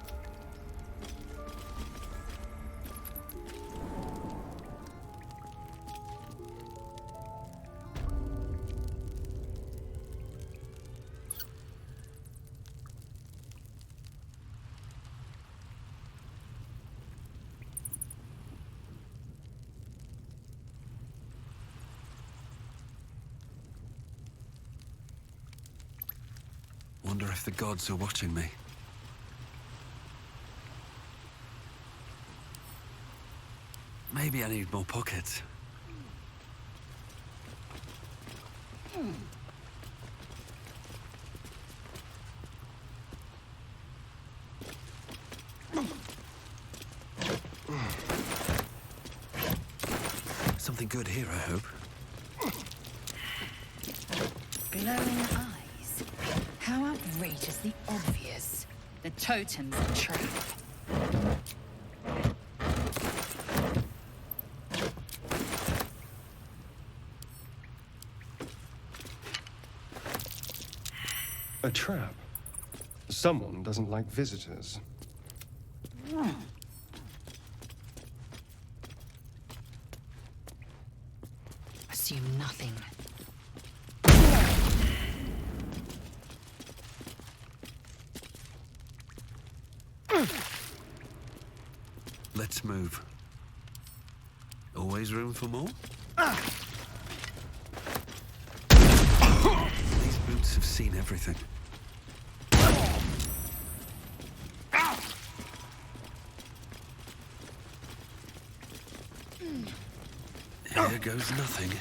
Wonder if the gods are watching me. Maybe I need more pockets. Something good here, I hope. Glowing eyes. How outrageously obvious. The totem's a trap. A trap? Someone doesn't like visitors. Assume nothing. Let's move. Always room for more? These boots have seen everything. Here goes nothing.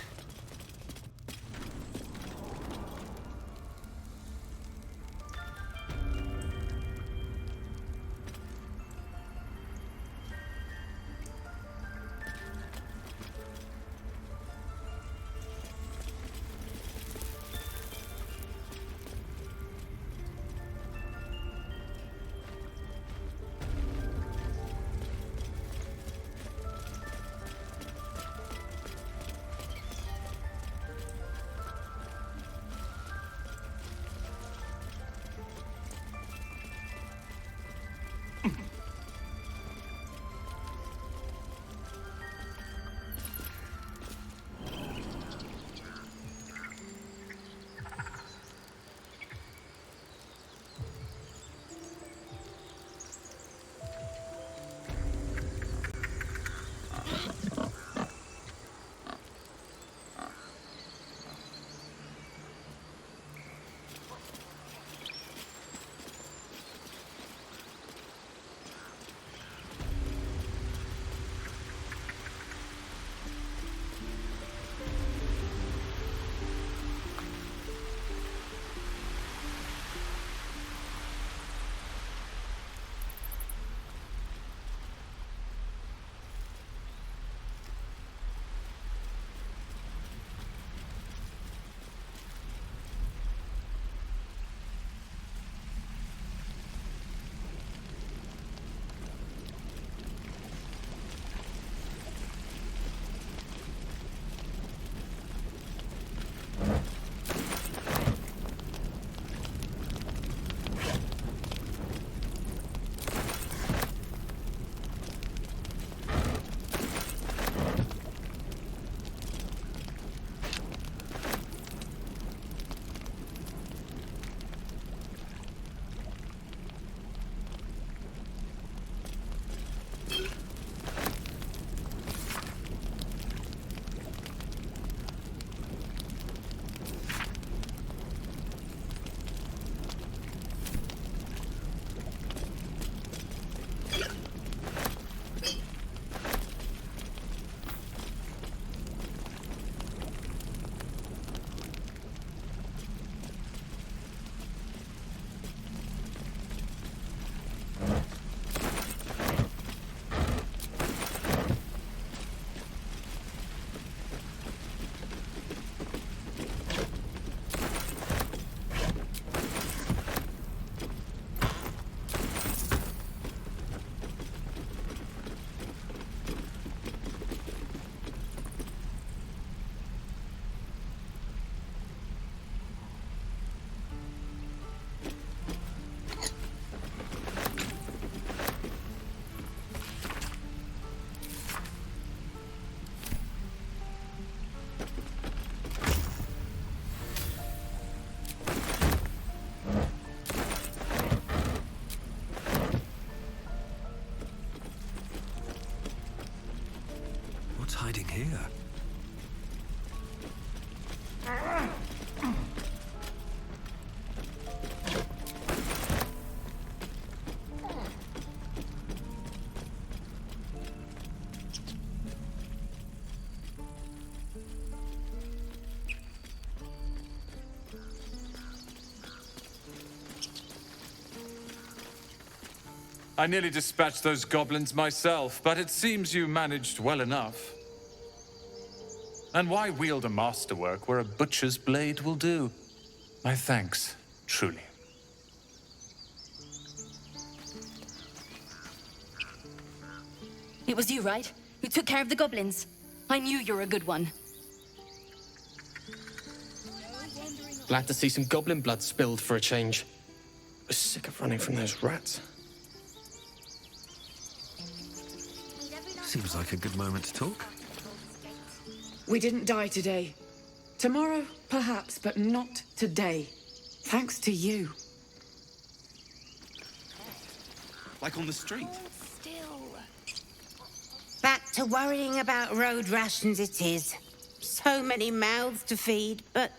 here? I nearly dispatched those goblins myself, but it seems you managed well enough. And why wield a masterwork where a butcher's blade will do? My thanks, truly. It was you, right? Who took care of the goblins? I knew you were a good one. Glad to see some goblin blood spilled for a change. Was sick of running from those rats. Seems like a good moment to talk. We didn't die today. Tomorrow, perhaps, but not today. Thanks to you. Like on the street. Back to worrying about road rations it is. So many mouths to feed, but,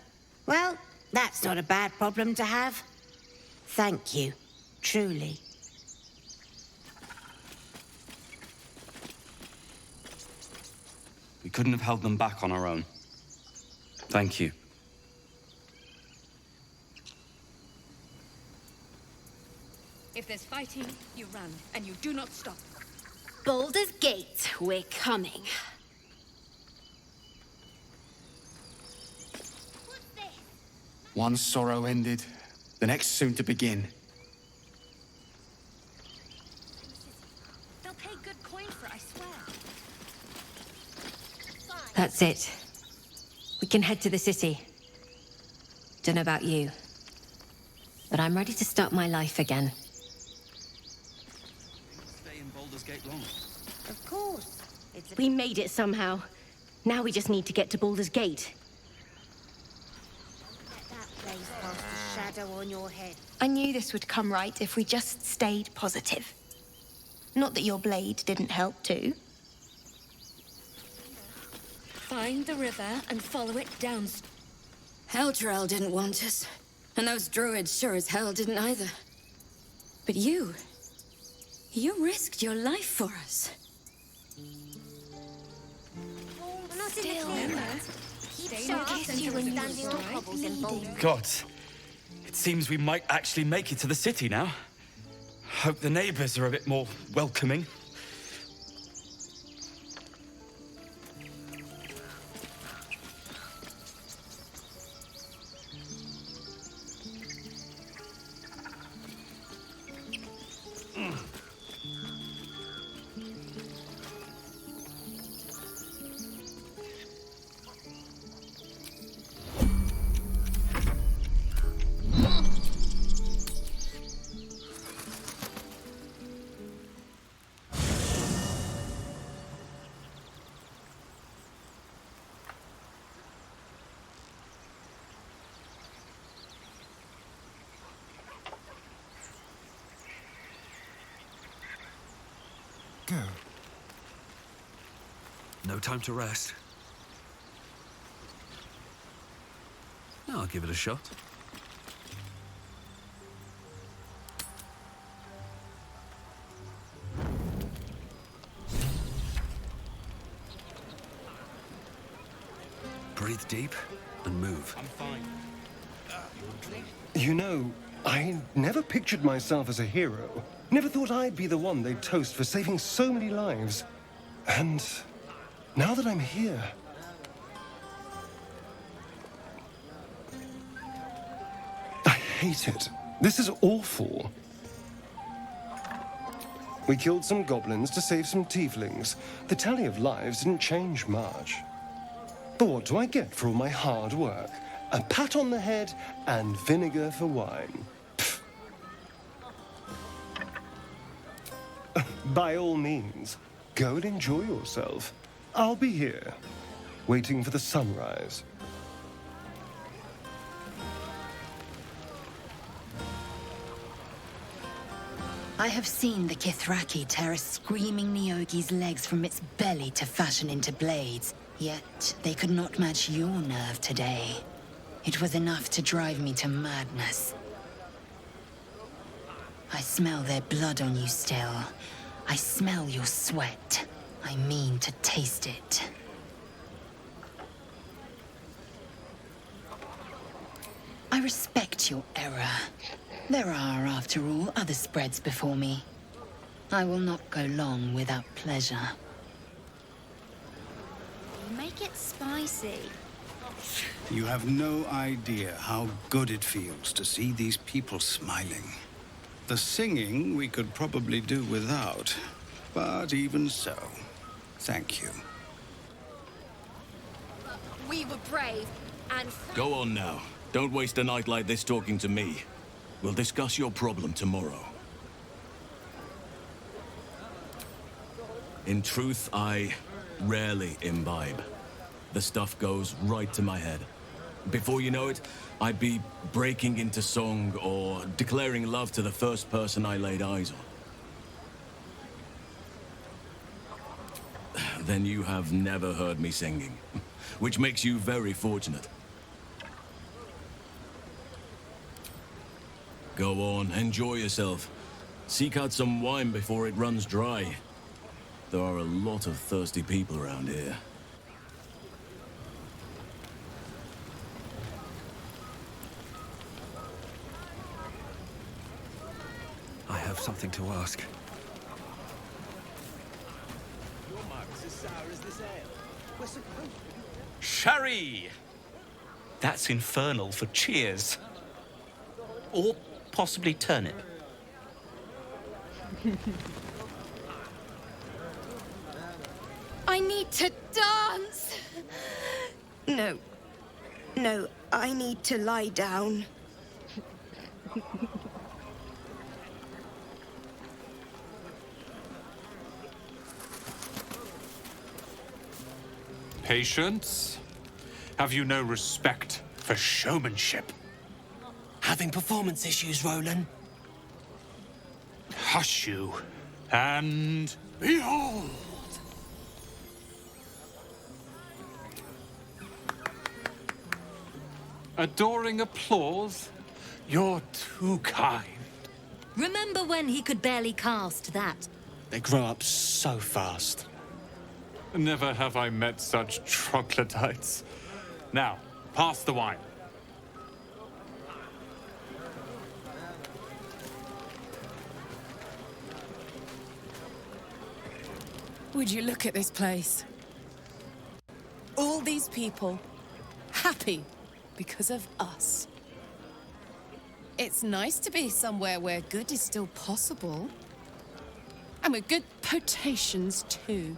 well, that's not a bad problem to have. Thank you, truly. We couldn't have held them back on our own. Thank you. If there's fighting, you run, and you do not stop. Baldur's Gate, we're coming. One sorrow ended, the next soon to begin. They'll pay good coin for it, I swear. That's it. We can head to the city. Don't know about you, but I'm ready to start my life again. Stay in Baldur's Gate long. Of course. We made it somehow. Now we just need to get to Baldur's Gate. That place cast a shadow on your head. I knew this would come right if we just stayed positive. Not that your blade didn't help too. Find the river and follow it down. Eldrel didn't want us, and those druids sure as hell didn't either. But you risked your life for us. We're not Still. in the clear. Keep sharp and you were standing on cobbles in Baldur. God, it seems we might actually make it to the city now. Hope the neighbors are a bit more welcoming. Go. No time to rest. I'll give it a shot. Breathe deep and move. I'm fine. You know, I never pictured myself as a hero. Never thought I'd be the one they'd toast for saving so many lives. And now that I'm here... I hate it. This is awful. We killed some goblins to save some tieflings. The tally of lives didn't change much. But what do I get for all my hard work? A pat on the head and vinegar for wine. By all means, go and enjoy yourself. I'll be here, waiting for the sunrise. I have seen the Kithraki tear a screaming Neogi's legs from its belly to fashion into blades. Yet they could not match your nerve today. It was enough to drive me to madness. I smell their blood on you still. I smell your sweat. I mean to taste it. I respect your error. There are, after all, other spreads before me. I will not go long without pleasure. Make it spicy. You have no idea how good it feels to see these people smiling. The singing we could probably do without, but even so, thank you. We were brave and... Go on now. Don't waste a night like this talking to me. We'll discuss your problem tomorrow. In truth, I rarely imbibe. The stuff goes right to my head. Before you know it, I'd be breaking into song or declaring love to the first person I laid eyes on. Then you have never heard me singing, which makes you very fortunate. Go on, enjoy yourself. Seek out some wine before it runs dry. There are a lot of thirsty people around here. I have something to ask. Sherry! That's infernal for cheers. Or possibly turnip. I need to dance! No. No, I need to lie down. Patience? Have you no respect for showmanship? Having performance issues, Roland? Hush you, and behold! Adoring applause? You're too kind. Remember when he could barely cast that? They grow up so fast. Never have I met such troglodytes. Now, pass the wine. Would you look at this place? All these people, happy because of us. It's nice to be somewhere where good is still possible. And with good potations, too.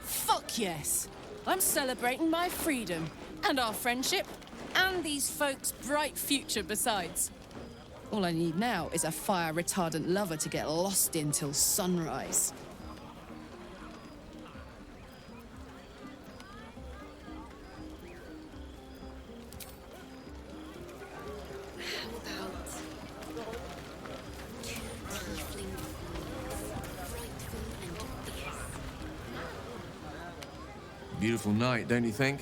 Fuck yes! I'm celebrating my freedom, and our friendship, and these folks' bright future besides. All I need now is a fire-retardant lover to get lost in till sunrise. How about... two tiefling frightful and fierce? Beautiful night, don't you think?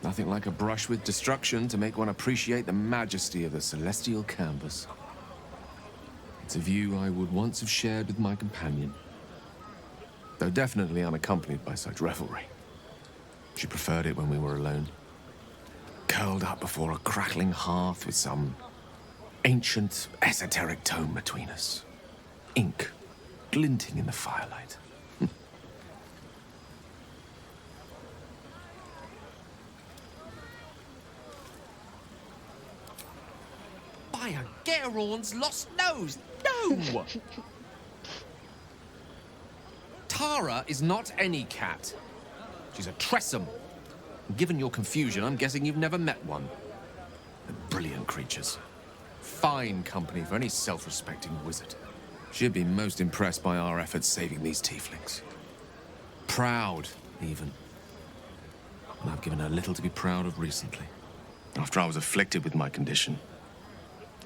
Nothing like a brush with destruction to make one appreciate the majesty of the celestial canvas. It's a view I would once have shared with my companion, though definitely unaccompanied by such revelry. She preferred it when we were alone, curled up before a crackling hearth with some ancient, esoteric tome between us. Ink glinting in the firelight. By Geraorn's lost nose! No! Tara is not any cat. She's a Tressum. Given your confusion, I'm guessing you've never met one. They're brilliant creatures. Fine company for any self-respecting wizard. She'd be most impressed by our efforts saving these tieflings. Proud, even. And I've given her little to be proud of recently. After I was afflicted with my condition,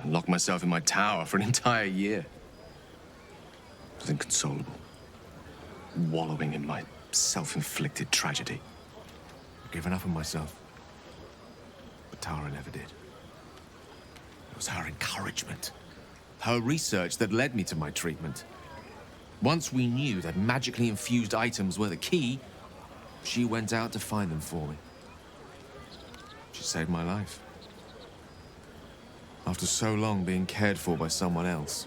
I locked myself in my tower for an entire year. It was inconsolable. wallowing in my self-inflicted tragedy. I've given up on myself. But Tara never did. It was her encouragement, her research that led me to my treatment. Once we knew that magically infused items were the key, she went out to find them for me. She saved my life. After so long being cared for by someone else,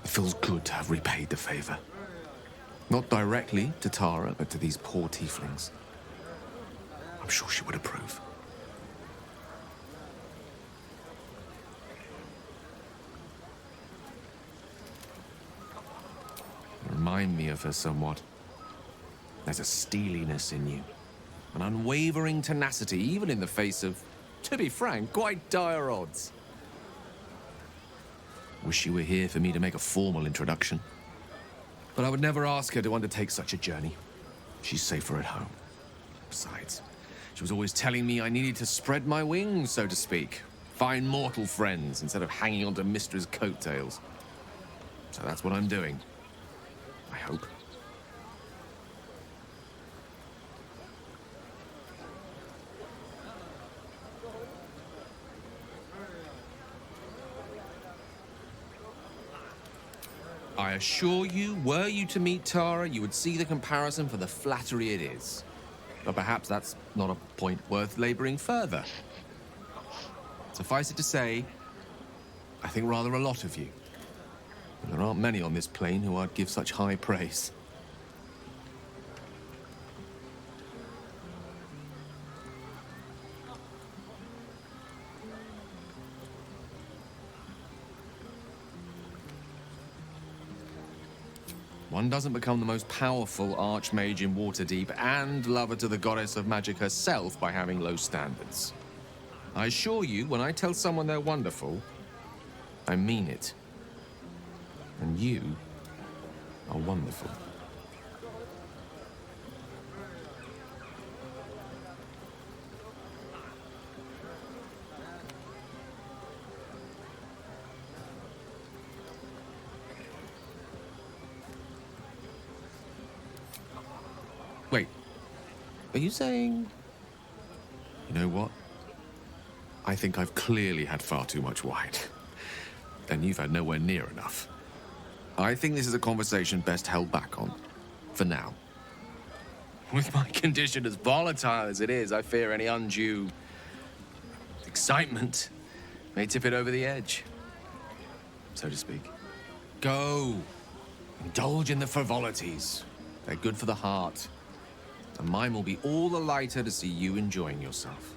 it feels good to have repaid the favor. Not directly to Tara, but to these poor tieflings. I'm sure she would approve. You remind me of her somewhat. There's a steeliness in you, an unwavering tenacity, even in the face of, to be frank, quite dire odds. Wish she were here for me to make a formal introduction. But I would never ask her to undertake such a journey. She's safer at home. Besides, she was always telling me I needed to spread my wings, so to speak. Find mortal friends instead of hanging onto Mistra's coattails. So that's what I'm doing. I hope. I assure you, were you to meet Tara, you would see the comparison for the flattery it is. But perhaps that's not a point worth laboring further. Suffice it to say, I think rather a lot of you. And there aren't many on this plane who I'd give such high praise. One doesn't become the most powerful archmage in Waterdeep and lover to the goddess of magic herself by having low standards. I assure you, when I tell someone they're wonderful, I mean it. And you are wonderful. Wait, are you saying... You know what? I think I've clearly had far too much wine. And you've had nowhere near enough. I think this is a conversation best held back on. For now. With my condition as volatile as it is, I fear any undue... excitement may tip it over the edge. So to speak. Go. Indulge in the frivolities. They're good for the heart. And mine will be all the lighter to see you enjoying yourself.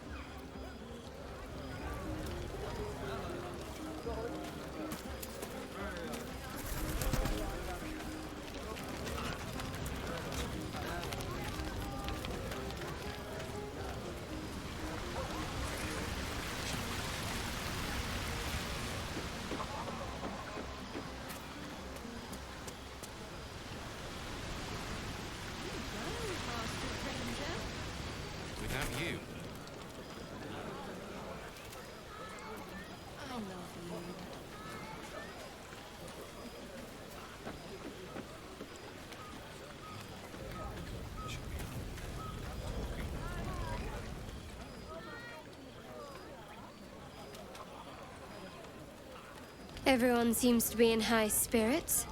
Everyone seems to be in high spirits.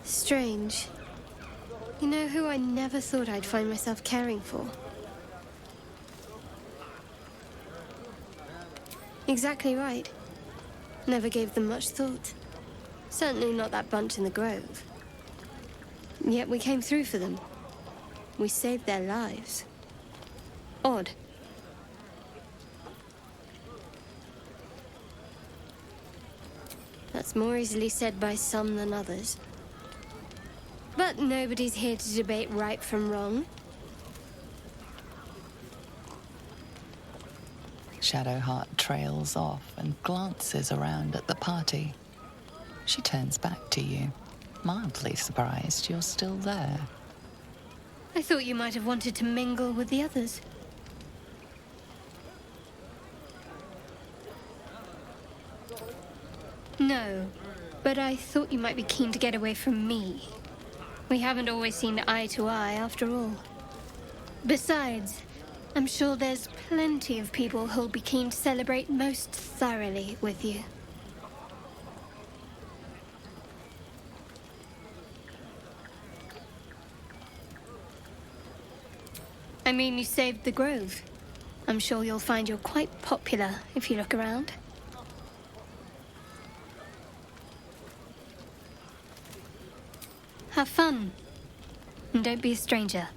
Strange. You know who I never thought I'd find myself caring for? Exactly right. Never gave them much thought. Certainly not that bunch in the grove. Yet we came through for them. We saved their lives. Odd. That's more easily said by some than others. But nobody's here to debate right from wrong. Shadowheart trails off and glances around at the party. She turns back to you, mildly surprised you're still there. I thought you might have wanted to mingle with the others. No. But I thought you might be keen to get away from me. We haven't always seen eye to eye, after all. Besides, I'm sure there's plenty of people who'll be keen to celebrate most thoroughly with you. I mean, you saved the Grove. I'm sure you'll find you're quite popular if you look around. Have fun. And don't be a stranger.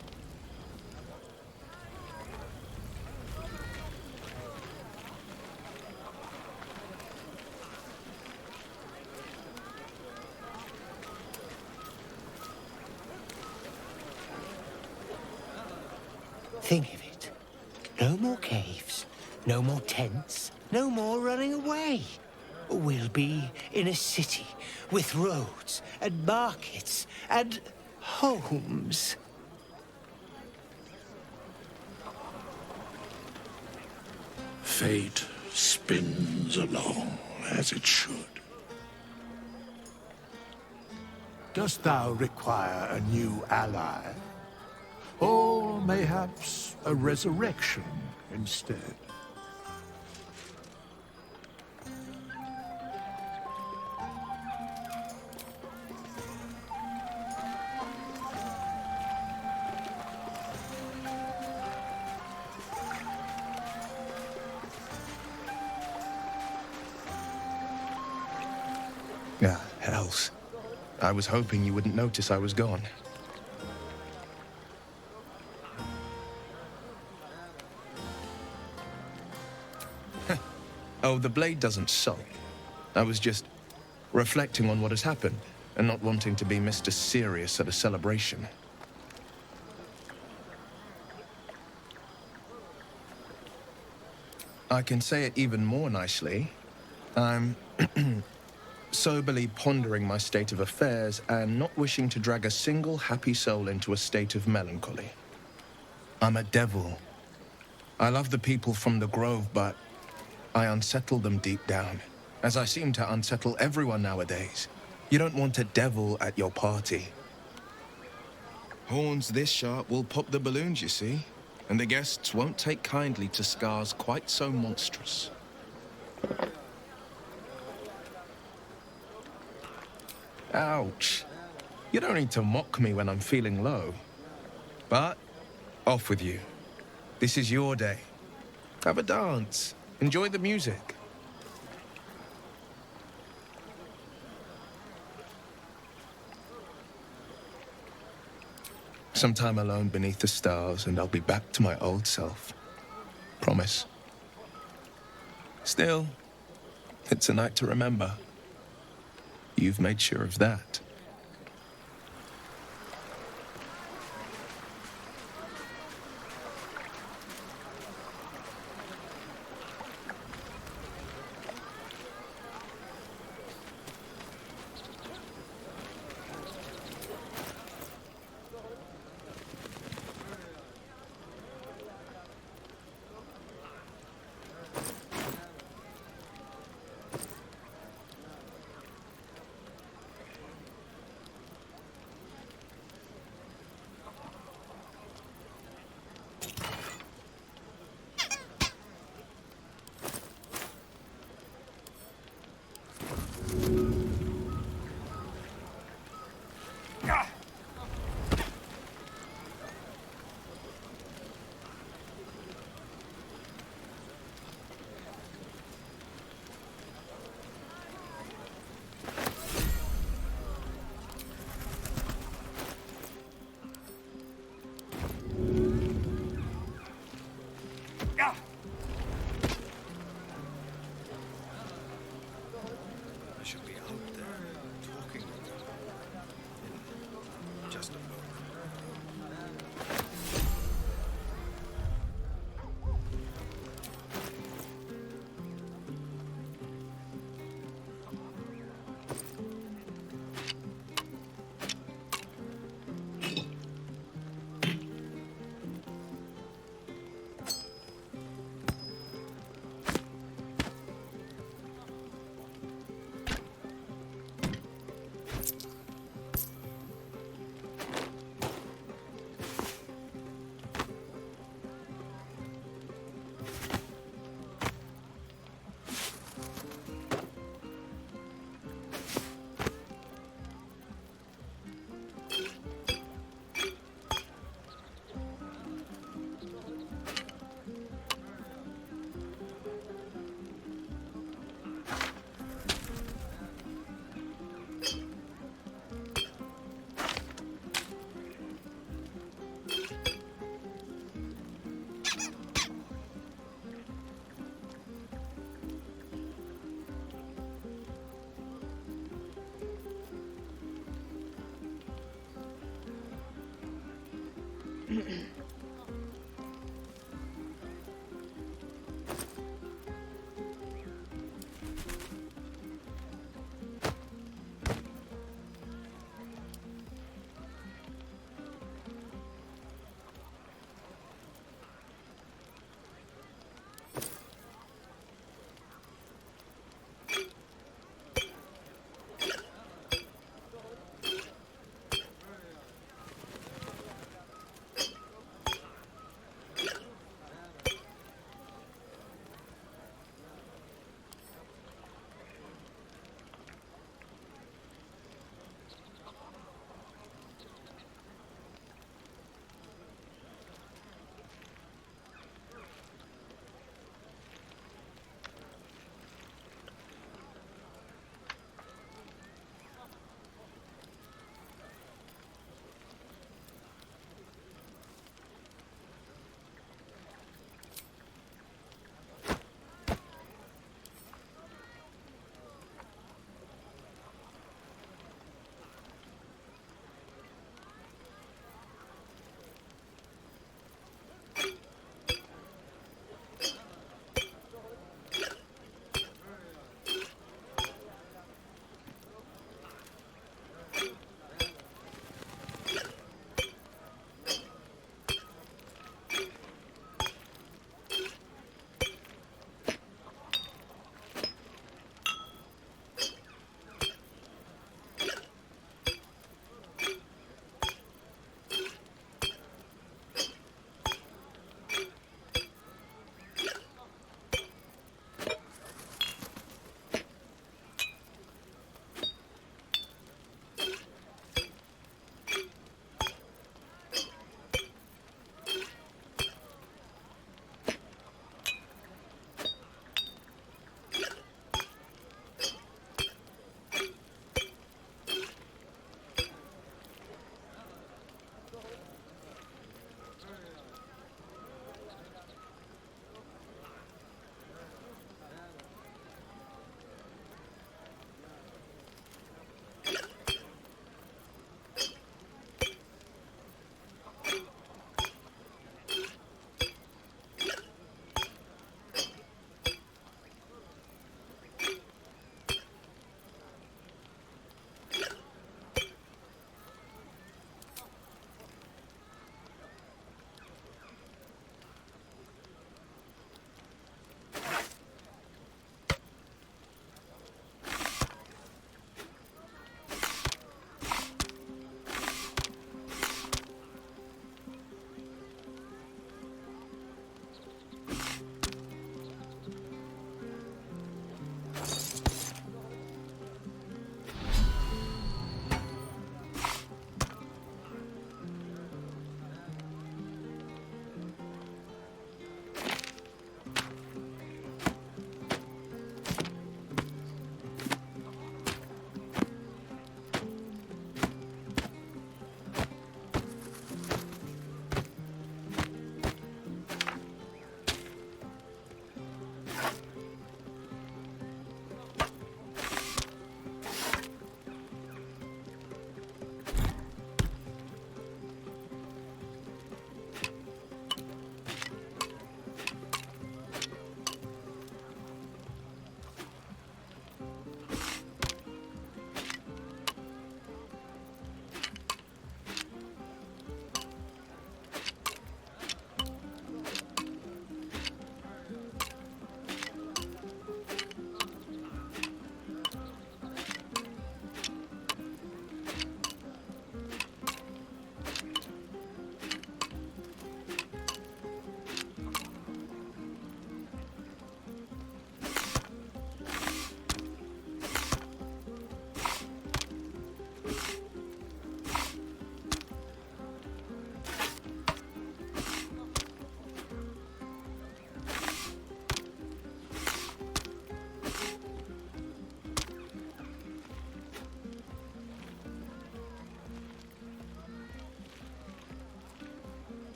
Think of it. No more caves, no more tents, no more running away. We'll be in a city with roads and markets and homes. Fate spins along as it should. Dost thou require a new ally? Or mayhaps a resurrection instead? Ah, hells. I was hoping you wouldn't notice I was gone. Oh, the blade doesn't sulk. I was just reflecting on what has happened and not wanting to be Mr. Serious at a celebration. I can say it even more nicely. I'm soberly pondering my state of affairs and not wishing to drag a single happy soul into a state of melancholy. I'm a devil. I love the people from the Grove, but I unsettle them deep down, as I seem to unsettle everyone nowadays. You don't want a devil at your party. Horns this sharp will pop the balloons, you see, and the guests won't take kindly to scars quite so monstrous. Ouch. You don't need to mock me when I'm feeling low. But, off with you. This is your day. Have a dance. Enjoy the music. Some time alone beneath the stars, and I'll be back to my old self. Promise. Still, it's a night to remember. You've made sure of that.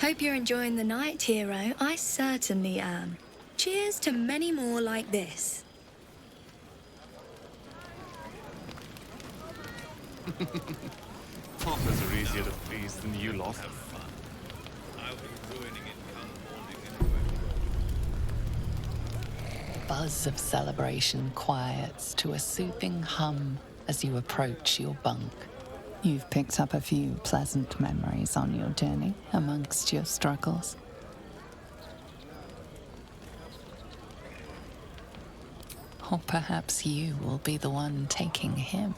Hope you're enjoying the night, hero. I certainly am. Cheers to many more like this. Paupers are easier to please than you lot. Buzz of celebration quiets to a soothing hum as you approach your bunk. You've picked up a few pleasant memories on your journey amongst your struggles. Or perhaps you will be the one taking him.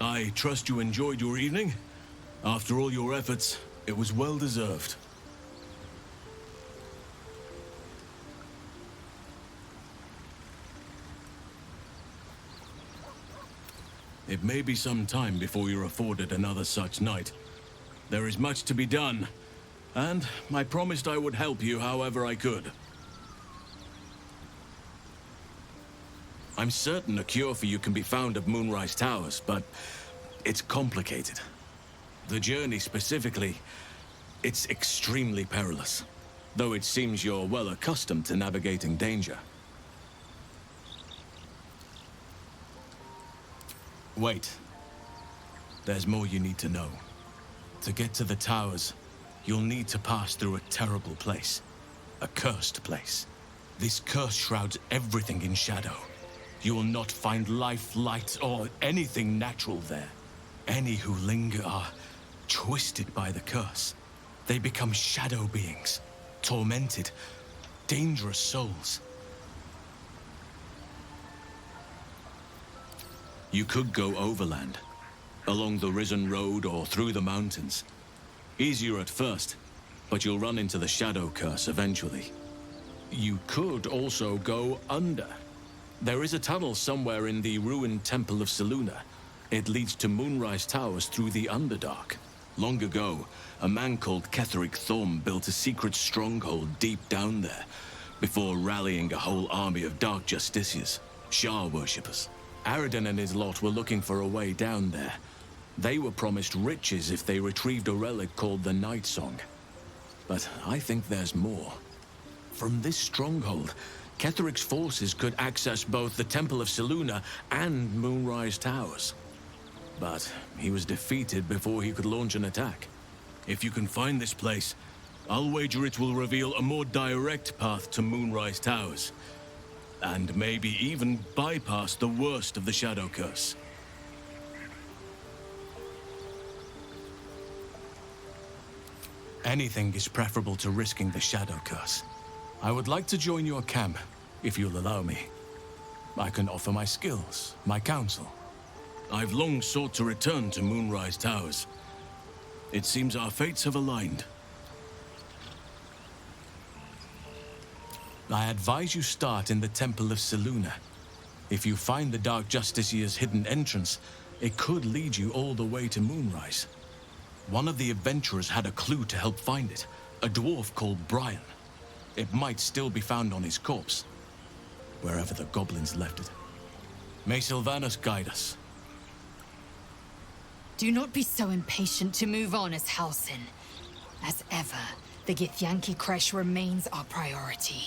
I trust you enjoyed your evening. After all your efforts, it was well deserved. It may be some time before you're afforded another such night. There is much to be done, and I promised I would help you however I could. I'm certain a cure for you can be found at Moonrise Towers, but it's complicated. The journey specifically, it's extremely perilous, though it seems you're well accustomed to navigating danger. Wait. There's more you need to know. To get to the towers, you'll need to pass through a terrible place. A cursed place. This curse shrouds everything in shadow. You will not find life, light, or anything natural there. Any who linger are twisted by the curse. They become shadow beings, tormented, dangerous souls. You could go overland, along the Risen Road or through the mountains. Easier at first, but you'll run into the shadow curse eventually. You could also go under. There is a tunnel somewhere in the ruined Temple of Selûne. It leads to Moonrise Towers through the Underdark. Long ago, a man called Ketheric Thorm built a secret stronghold deep down there, before rallying a whole army of Dark Justiciars, Shah worshippers. Aradin and his lot were looking for a way down there. They were promised riches if they retrieved a relic called the Night Song. But I think there's more. From this stronghold, Ketheric's forces could access both the Temple of Selûne and Moonrise Towers. But he was defeated before he could launch an attack. If you can find this place, I'll wager it will reveal a more direct path to Moonrise Towers. And maybe even bypass the worst of the Shadow Curse. Anything is preferable to risking the Shadow Curse. I would like to join your camp, if you'll allow me. I can offer my skills, my counsel. I've long sought to return to Moonrise Towers. It seems our fates have aligned. I advise you start in the Temple of Selûne. If you find the Dark Justiciar's hidden entrance, it could lead you all the way to Moonrise. One of the adventurers had a clue to help find it, a dwarf called Brian. It might still be found on his corpse, wherever the goblins left it. May Sylvanus guide us. Do not be so impatient to move on as Halsin. As ever, the Githyanki Kresh remains our priority.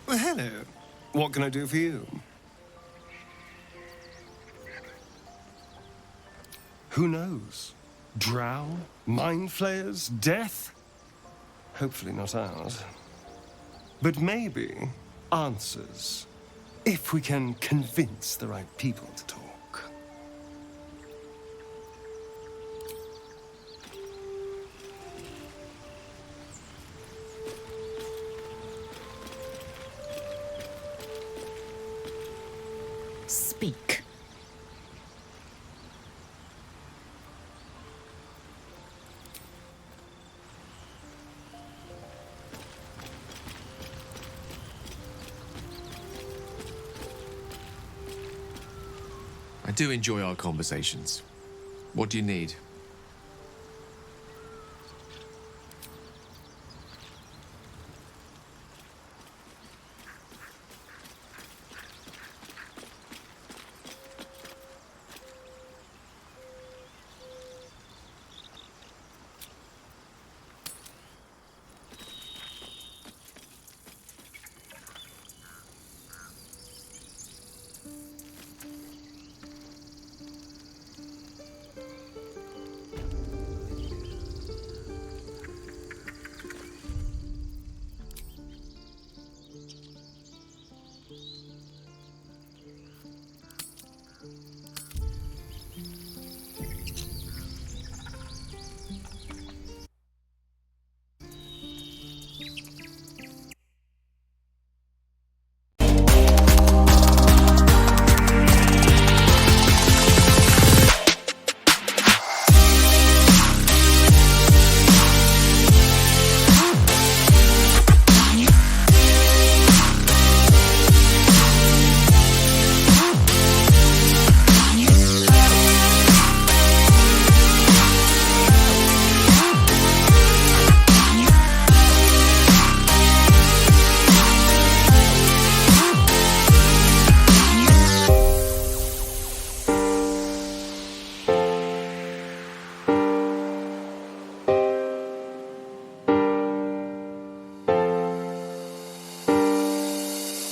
Well, hello. What can I do for you? Who knows? Drow? Mind flayers? Death? Hopefully not ours. But maybe answers. If we can convince the right people to talk. do enjoy our conversations. What do you need?